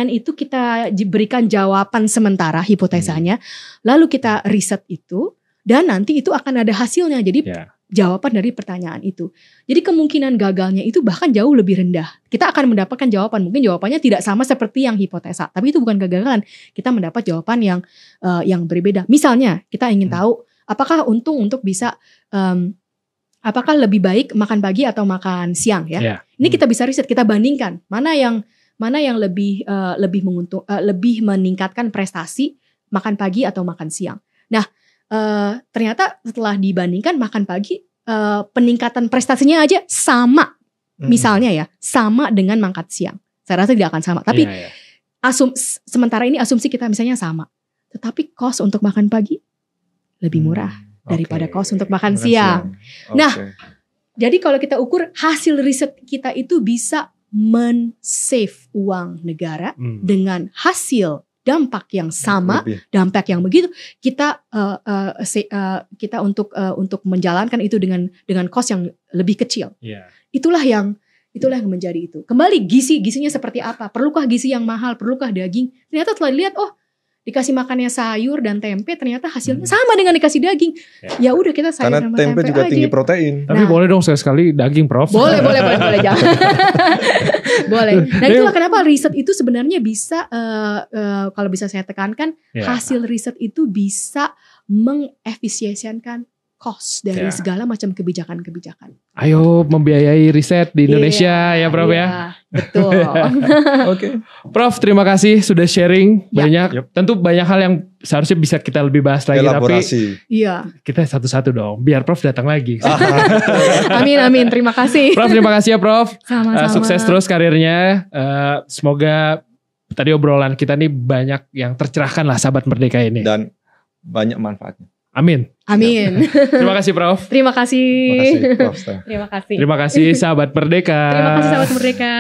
itu kita berikan jawaban sementara hipotesanya, lalu kita riset itu dan nanti itu akan ada hasilnya. Jadi jawaban dari pertanyaan itu. Jadi kemungkinan gagalnya itu bahkan jauh lebih rendah. Kita akan mendapatkan jawaban, mungkin jawabannya tidak sama seperti yang hipotesa, tapi itu bukan kegagalan. Kita mendapat jawaban yang berbeda. Misalnya kita ingin tahu apakah untung untuk bisa apakah lebih baik makan pagi atau makan siang ya. Ini kita bisa riset, kita bandingkan mana yang lebih lebih meningkatkan prestasi makan pagi atau makan siang. Nah, ternyata setelah dibandingkan makan pagi peningkatan prestasinya aja sama, misalnya ya sama dengan makan siang. Saya rasa tidak akan sama. Tapi sementara ini asumsi kita misalnya sama, tetapi cost untuk makan pagi lebih murah daripada cost untuk makan siang. Nah, jadi kalau kita ukur hasil riset kita itu bisa men-save uang negara dengan hasil dampak yang sama, dampak yang begitu, kita untuk menjalankan itu dengan cost yang lebih kecil. Itulah yang menjadi itu. Kembali gizinya seperti apa? Perlukah gizi yang mahal? Perlukah daging? Ternyata setelah dilihat, dikasih makannya sayur dan tempe, ternyata hasilnya sama dengan dikasih daging. Ya udah kita sayur karena sama tempe juga aja. Tinggi protein. Tapi boleh dong sekali daging, Prof. Boleh jangan. Boleh. Nah itulah kenapa riset itu sebenarnya bisa kalau bisa saya tekankan, hasil riset itu bisa mengefisiensikan cost dari segala macam kebijakan-kebijakan. Ayo membiayai riset di Indonesia ya Prof ya. Betul. Oke. Prof, terima kasih sudah sharing banyak. Tentu banyak hal yang seharusnya bisa kita lebih bahas lagi. Elaborasi. Tapi kita satu-satu dong. Biar Prof datang lagi. Amin. Terima kasih. Prof, terima kasih ya Prof. Sama-sama. Sukses terus karirnya. Semoga tadi obrolan kita nih banyak yang tercerahkan lah sahabat Merdeka ini. Dan banyak manfaatnya. Amin. Terima kasih Prof. Terima kasih. Terima kasih Prof. Terima kasih sahabat Merdeka. Terima kasih sahabat Merdeka.